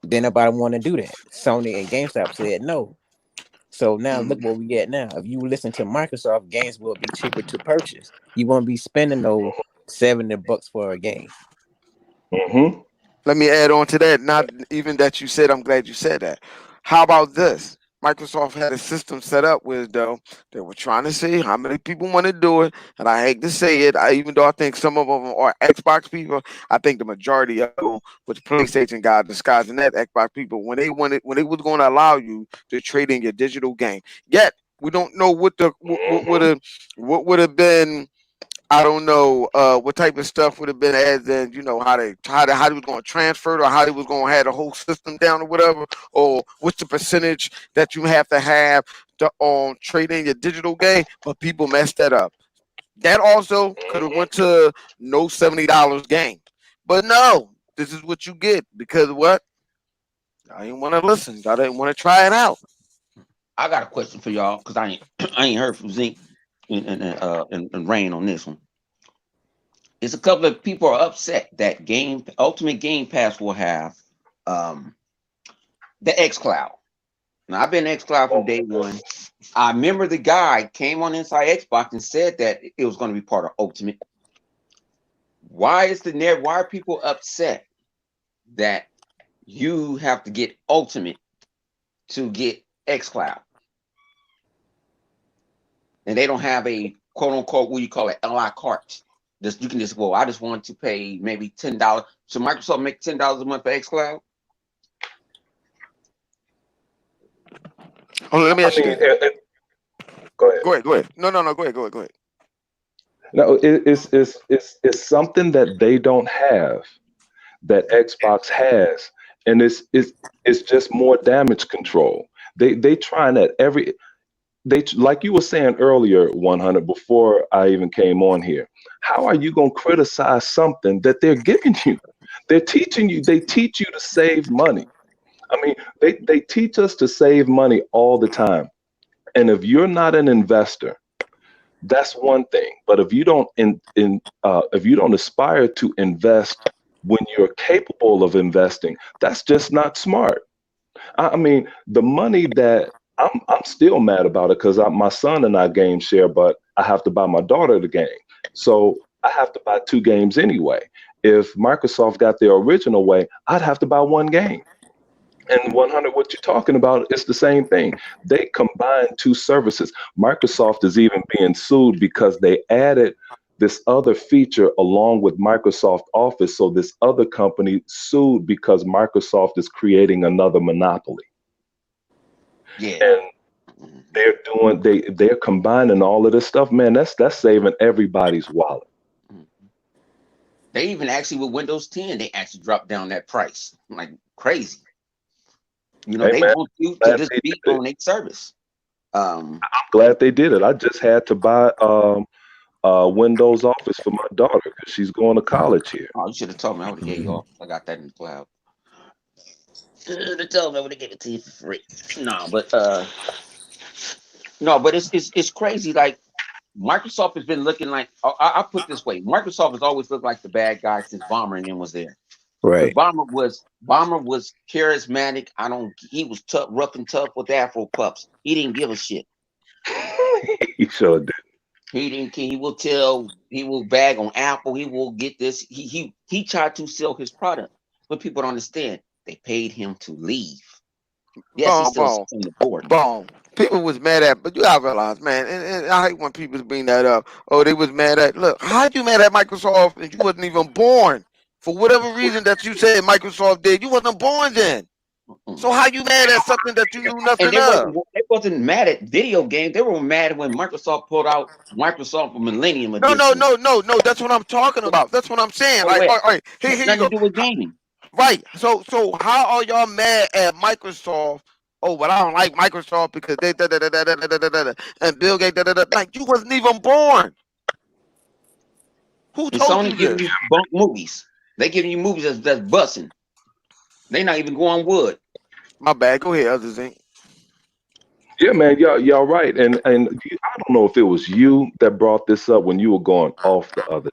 then nobody want to do that. Sony and GameStop said no. So now look Mm. what we get now. If you listen to Microsoft, games will be cheaper to purchase. You won't be spending those $70 for a game. Mm-hmm. Let me add on to that. Not even that you said. I'm glad you said that. How about this? Microsoft had a system set up where though they were trying to see how many people want to do it, and I hate to say it. Even though I think some of them are Xbox people, I think the majority of them was PlayStation guys disguising that Xbox people when they was going to allow you to trade in your digital game. Yet we don't know what would have been. I don't know what type of stuff would have been as in how they was going to transfer it or how they was going to have the whole system down or whatever, or what's the percentage that you have to trade in your digital game, but people messed that up. That also could have went to no $70 game, but no, this is what you get because what I didn't want to listen, I didn't want to try it out. I got a question for y'all because I ain't I ain't heard from Zink and Rain on this one. It's a couple of people are upset that Game Ultimate Game Pass will have um, the X Cloud. Now I've been X Cloud from day one. I remember the guy came on Inside Xbox and said that it was going to be part of Ultimate. Why is the net? Why are people upset that you have to get Ultimate to get X Cloud, and they don't have a quote unquote what you call it a la carte? Just you can just well, I just want to pay maybe $10. So Microsoft make $10 a month for X Cloud. Oh, let me I ask you mean, this. go ahead. Go ahead. No, go ahead. Go ahead. No, it's something that they don't have that Xbox has, and it's just more damage control. They trying at every like you were saying earlier, 100 before I even came on here. How are you going to criticize something that they're giving you? They're teaching you. They teach you to save money. I mean, they teach us to save money all the time. And if you're not an investor, that's one thing. But if you don't if you don't aspire to invest when you're capable of investing, that's just not smart. I mean, the money that I'm still mad about it because my son and I game share, but I have to buy my daughter the game, so I have to buy two games anyway. If Microsoft got their original way, I'd have to buy one game. And 100, what you're talking about, it's the same thing. They combine two services. Microsoft is even being sued because they added this other feature along with Microsoft Office. So this other company sued because Microsoft is creating another monopoly. Yeah. And they're combining all of this stuff. Man, that's saving everybody's wallet. They even actually with Windows 10, they actually dropped down that price like crazy. You know, Hey they man, want you to glad just they be did it. on a service. Um, Glad they did it. I just had to buy Windows Office for my daughter because she's going to college here. oh, you should have told me. I would have gave you off. I got that in the cloud. Should have told me I would have given it to you for free. No, but no, but it's crazy. Like Microsoft has been looking like I put it this way: Microsoft has always looked like the bad guy since Bomber and then was there. Because Right. Bomber was charismatic. He was tough, rough and tough with Afro pups. He didn't give a shit. He sure did. He didn't care. He will tell. He will bag on Apple. He will get this. He tried to sell his product, but people don't understand. They paid him to leave. Yes, he Boom, still boom, sits on the board. boom. People was mad at, but you gotta realize, man, and I hate when people bring that up. Oh, they was mad at. Look, how you mad at Microsoft and you wasn't even born? For whatever reason that you said Microsoft did, you wasn't born then. Mm-mm. So how you mad at something that you knew And nothing they of? wasn't mad at video games. They were mad when Microsoft pulled out Microsoft Millennium No, no, Edition. no, no, no. That's what I'm talking about. That's what I'm saying. Oh Like, wait, all right, had here you nothing go. to do with gaming. Right. So how are y'all mad at Microsoft? Oh, but I don't like Microsoft because they and Bill Gates like you wasn't even born. Who And told Sony you giving this? you bunk movies. They giving you movies that's busting. They not even going wood. My bad. Go ahead, others ain't. Yeah, man, y'all right. I don't know if it was you that brought this up when you were going off the other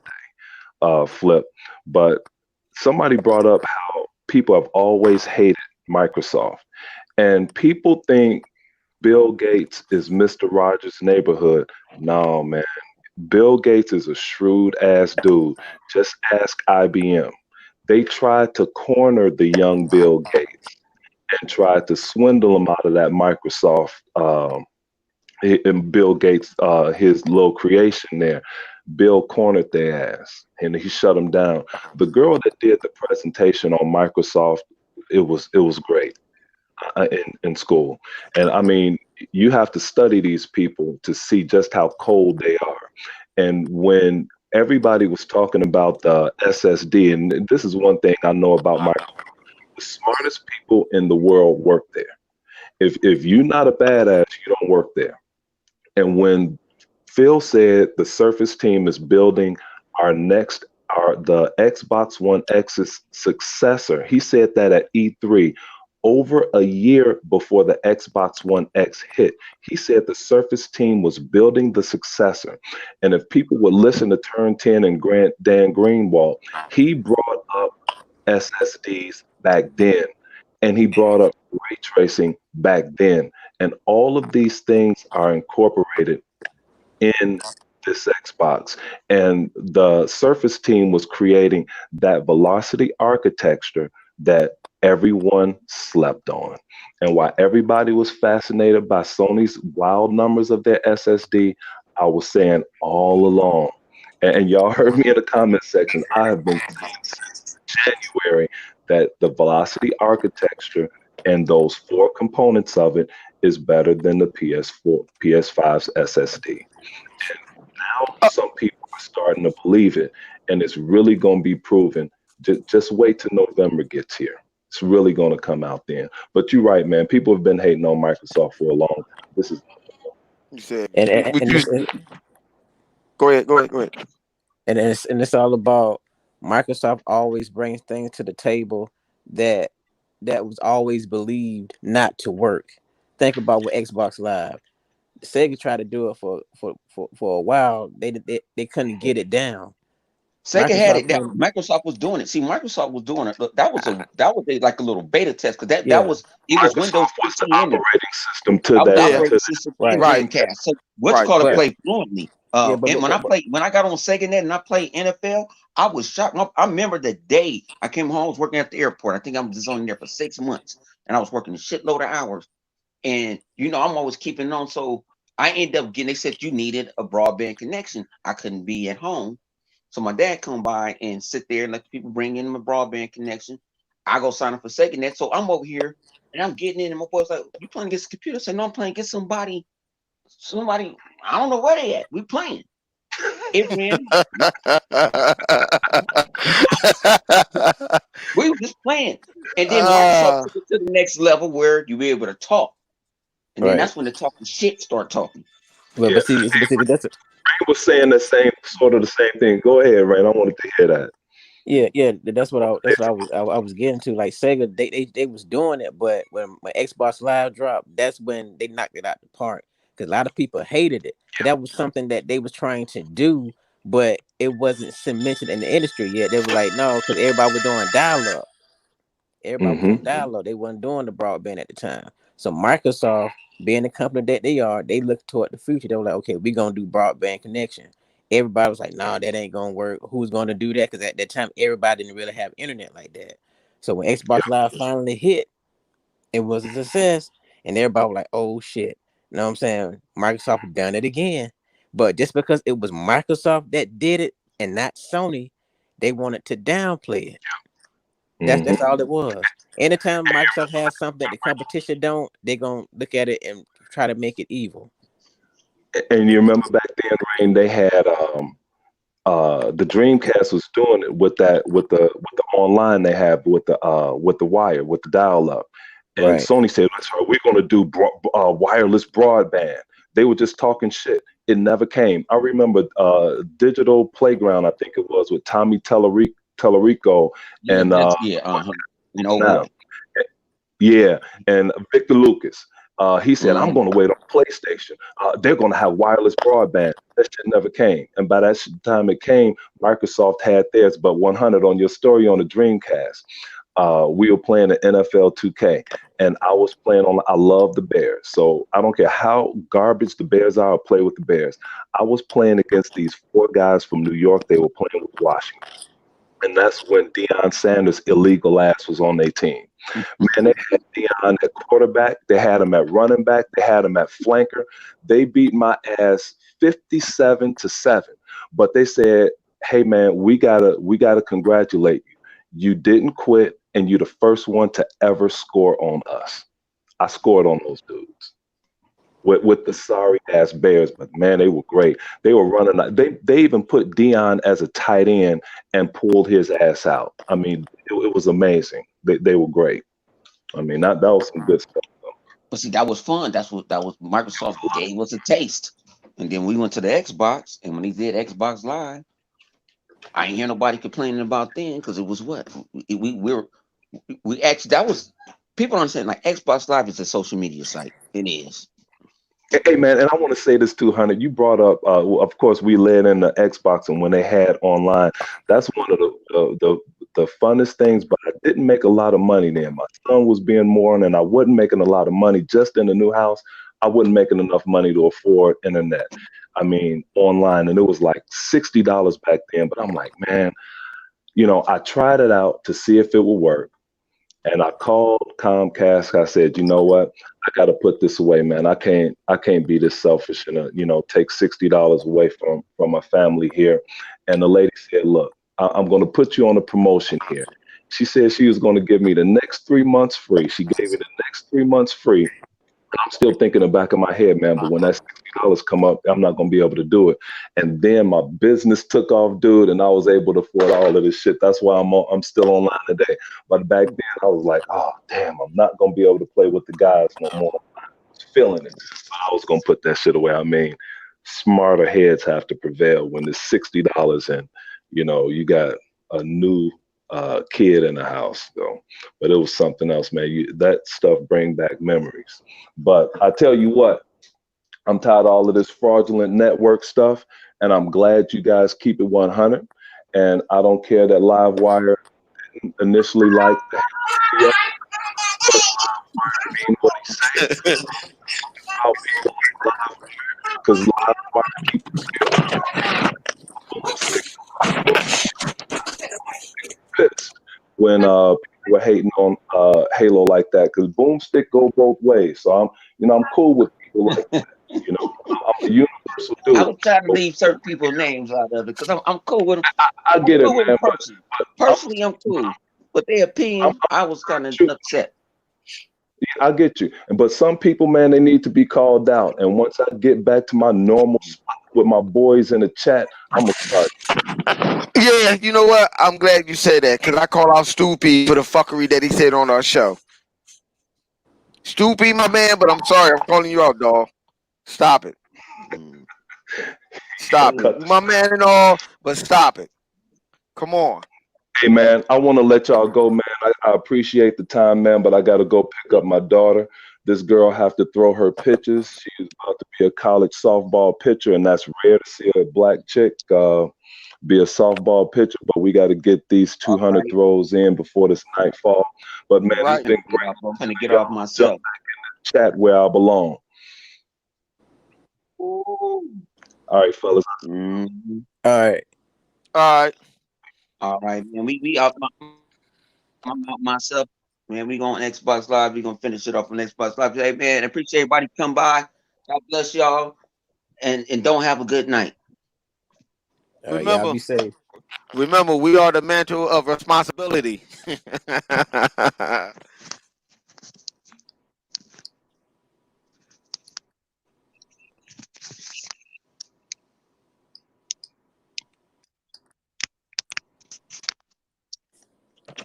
Flip, but somebody brought up how people have always hated Microsoft, and people think Bill Gates is Mr. Rogers' neighborhood. No, man. Bill Gates is a shrewd ass dude. Just ask IBM. They tried to corner the young Bill Gates and tried to swindle him out of that Microsoft and Bill Gates, his little creation there. Bill cornered their ass and he shut them down. The girl that did the presentation on Microsoft, it was great in school. And I mean, you have to study these people to see just how cold they are. And when everybody was talking about the SSD, and this is one thing I know about Microsoft, the smartest people in the world work there. If you're not a badass, you don't work there. And when Phil said the Surface team is building our next, our the Xbox One X's successor, he said that at E3 over a year before the Xbox One X hit. He said the Surface team was building the successor. And if people would listen to Turn 10 and Dan Greenwald, he brought up SSDs back then, and he brought up ray tracing back then. And all of these things are incorporated in this Xbox. And the Surface team was creating that velocity architecture that everyone slept on. And while everybody was fascinated by Sony's wild numbers of their SSD, I was saying all along, and y'all heard me in the comment section, I have been saying since January that the velocity architecture and those four components of it is better than the PS4, PS5's SSD. Now some people are starting to believe it, and it's really going to be proven. Just wait till November gets here. It's really going to come out then. But you're right, man. People have been hating on Microsoft for a long time. This is You said, would And you this go ahead? Go ahead. Go ahead. and it's all about Microsoft always brings things to the table that was always believed not to work. Think about with Xbox Live. Sega tried to do it for a while. They couldn't get it down. Sega had Microsoft it down. came, Microsoft was doing it. See, Microsoft was doing it. Look, that was like a little beta test because that yeah, was it was Windows Microsoft was the 15 in there. operating system to I was the that Yeah. to operating that. system in right. Right. Dreamcast. So what's Right. called to But play fluently. yeah, And when I got on Sega Net and I played NFL, I was shocked. I remember the day I came home. I was working at the airport. I think I was just on there for 6 months, and I was working a shitload of hours. And I'm always keeping on. So I ended up getting. They said you needed a broadband connection. I couldn't be at home, so my dad come by and sit there and let the people bring in my broadband connection. I go sign up for SegaNet. So I'm over here and I'm getting in, and my boy's like, "You playing against the computer?" I said, "No, I'm playing against somebody. Somebody. I don't know where they at. We playing." It ran. We were just playing, and then Microsoft uh, took it to the next level where you be able to talk, and then right. that's when the talking shit start talking. Yeah, But see, that's Ray was saying the same sort of the same thing. Go ahead, Rain. I wanted to hear that. yeah. That's what I was getting to. Like Sega, they was doing it, but when Xbox Live dropped, that's when they knocked it out the park. Because a lot of people hated it. Because that was something that they was trying to do, but it wasn't cemented in the industry yet. They were like, no, because everybody was doing dial up. Everybody was on Hmm. dial-up. They wasn't doing the broadband at the time. So Microsoft, being the company that they are, they looked toward the future. They were like, okay, we're gonna do broadband connection. Everybody was like, nah, that ain't gonna work. Who's gonna do that? Because at that time, everybody didn't really have internet like that. So when Xbox Live finally hit, it was a success, and everybody was like, oh shit. You know what I'm saying? Microsoft done it again. But just because it was Microsoft that did it and not Sony, they wanted to downplay it. That's Hmm. all it was. Anytime Microsoft has something that the competition don't, they're gonna look at it and try to make it evil. And you remember back then, Rain, they had the Dreamcast was doing it with that with the online they have with the wire with the dial up, and Right. Sony said, "That's right, we're going to do wireless broadband." They were just talking shit. It never came. I remember Digital Playground, I think it was with Tommy Tellerico Yeah, and that's yeah. In now. Overwatch. Yeah, and Victor Lucas. He said, I'm Mm-hmm. going to wait on PlayStation. They're going to have wireless broadband. That shit never came. And by that time it came, Microsoft had theirs, but 100 on your story on the Dreamcast. We were playing the NFL 2K, and I was playing on. I love the Bears, so I don't care how garbage the Bears are. I'll play with the Bears. I was playing against these four guys from New York. They were playing with Washington, and that's when Deion Sanders' illegal ass was on their team. Man, they had Deion at quarterback. They had him at running back. They had him at flanker. They beat my ass 57-7. But they said, "Hey, man, we gotta congratulate you. You didn't quit, and you're the first one to ever score on us." I scored on those dudes with the sorry ass Bears, but man, they were great. They were running. They even put Dion as a tight end and pulled his ass out. I mean, it was amazing. They were great. I mean, that was some good stuff. But see, that was fun. That was Microsoft gave us a taste, and then we went to the Xbox, and when he did Xbox Live, I ain't hear nobody complaining about then because it was what we actually that was people don't understand like Xbox Live is a social media site. It is. Hey man, and I want to say this too, Hunter. You brought up, of course, we led in the Xbox, and when they had online, that's one of the funnest things. But I didn't make a lot of money then. My son was being born, and I wasn't making a lot of money just in the new house. I wasn't making enough money to afford internet. I mean, online, and it was like $60 back then. But I'm like, man, I tried it out to see if it would work. And I called Comcast. I said, you know what? I got to put this away, man. I can't be this selfish and take $60 away from my family here. And the lady said, look, I'm going to put you on a promotion here. She said she was going to give me the next 3 months free. She gave me the next 3 months free. I'm still thinking in the back of my head, man, but when that $60 come up, I'm not gonna be able to do it. And then my business took off, dude, and I was able to afford all of this shit. That's why I'm still online today. But back then I was like, oh damn, I'm not gonna be able to play with the guys no more. I was feeling it. But I was gonna put that shit away. I mean, smarter heads have to prevail when it's $60 and you got a new kid in the house though. But it was something else, man. That stuff bring back memories. But I tell you what, I'm tired of all of this fraudulent network stuff, and I'm glad you guys keep it 100. And I don't care that Livewire initially liked that video, but I mean what he said about people like Livewire, because Livewire keep it real. Pissed when people were hating on Halo like that, because boomstick go both ways. So I'm cool with people like that. I'm a universal I dude. was trying to So leave certain people's names out of it because I'm cool with them. I I'm get it, cool with them man. But personally. I'm, Personally, I'm cool. But their I'm, opinion, I was kind of I'm upset. I get you. But some people, man, they need to be called out. And once I get back to my normal spot with my boys in the chat, I'm gonna start. Yeah, you know what? I'm glad you said that because I call out Stoopy for the fuckery that he said on our show. Stoopy, my man, but I'm sorry, I'm calling you out, dog. Stop it. Mm. Gotta Stop it. cut You the my man and all, but stop it. Come on. Hey man, I want to let y'all go, man. I appreciate the time, man, but I got to go pick up my daughter. This girl have to throw her pitches. She's about to be a college softball pitcher, and that's rare to see a black chick be a softball pitcher. But we got to get these All 200 right. throws in before this nightfall. But man, All it's right. been great I'm listening gonna to get y'all. off Jump myself. chat where I belong. Ooh. All right, fellas. Mhm. All right. All right. All right, man. We out myself. Man, we going Xbox Live. We gonna finish it off on Xbox Live. Hey man, appreciate everybody come by. God bless y'all. And don't have a good night. All right. Y'all Remember, be safe. remember, we are the mantle of responsibility.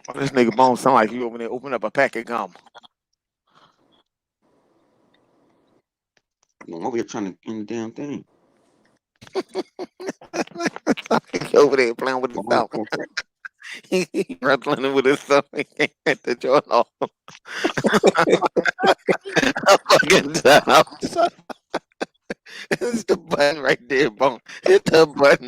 Oh, this nigga Bone sound like he over there open up a pack of gum. I'm over here trying to end the damn thing. He over there playing with his Hold thumb. on. He wrestling with his son. He can't get the joint off. I'm fucking done. It's the button right there, bone. Hit the button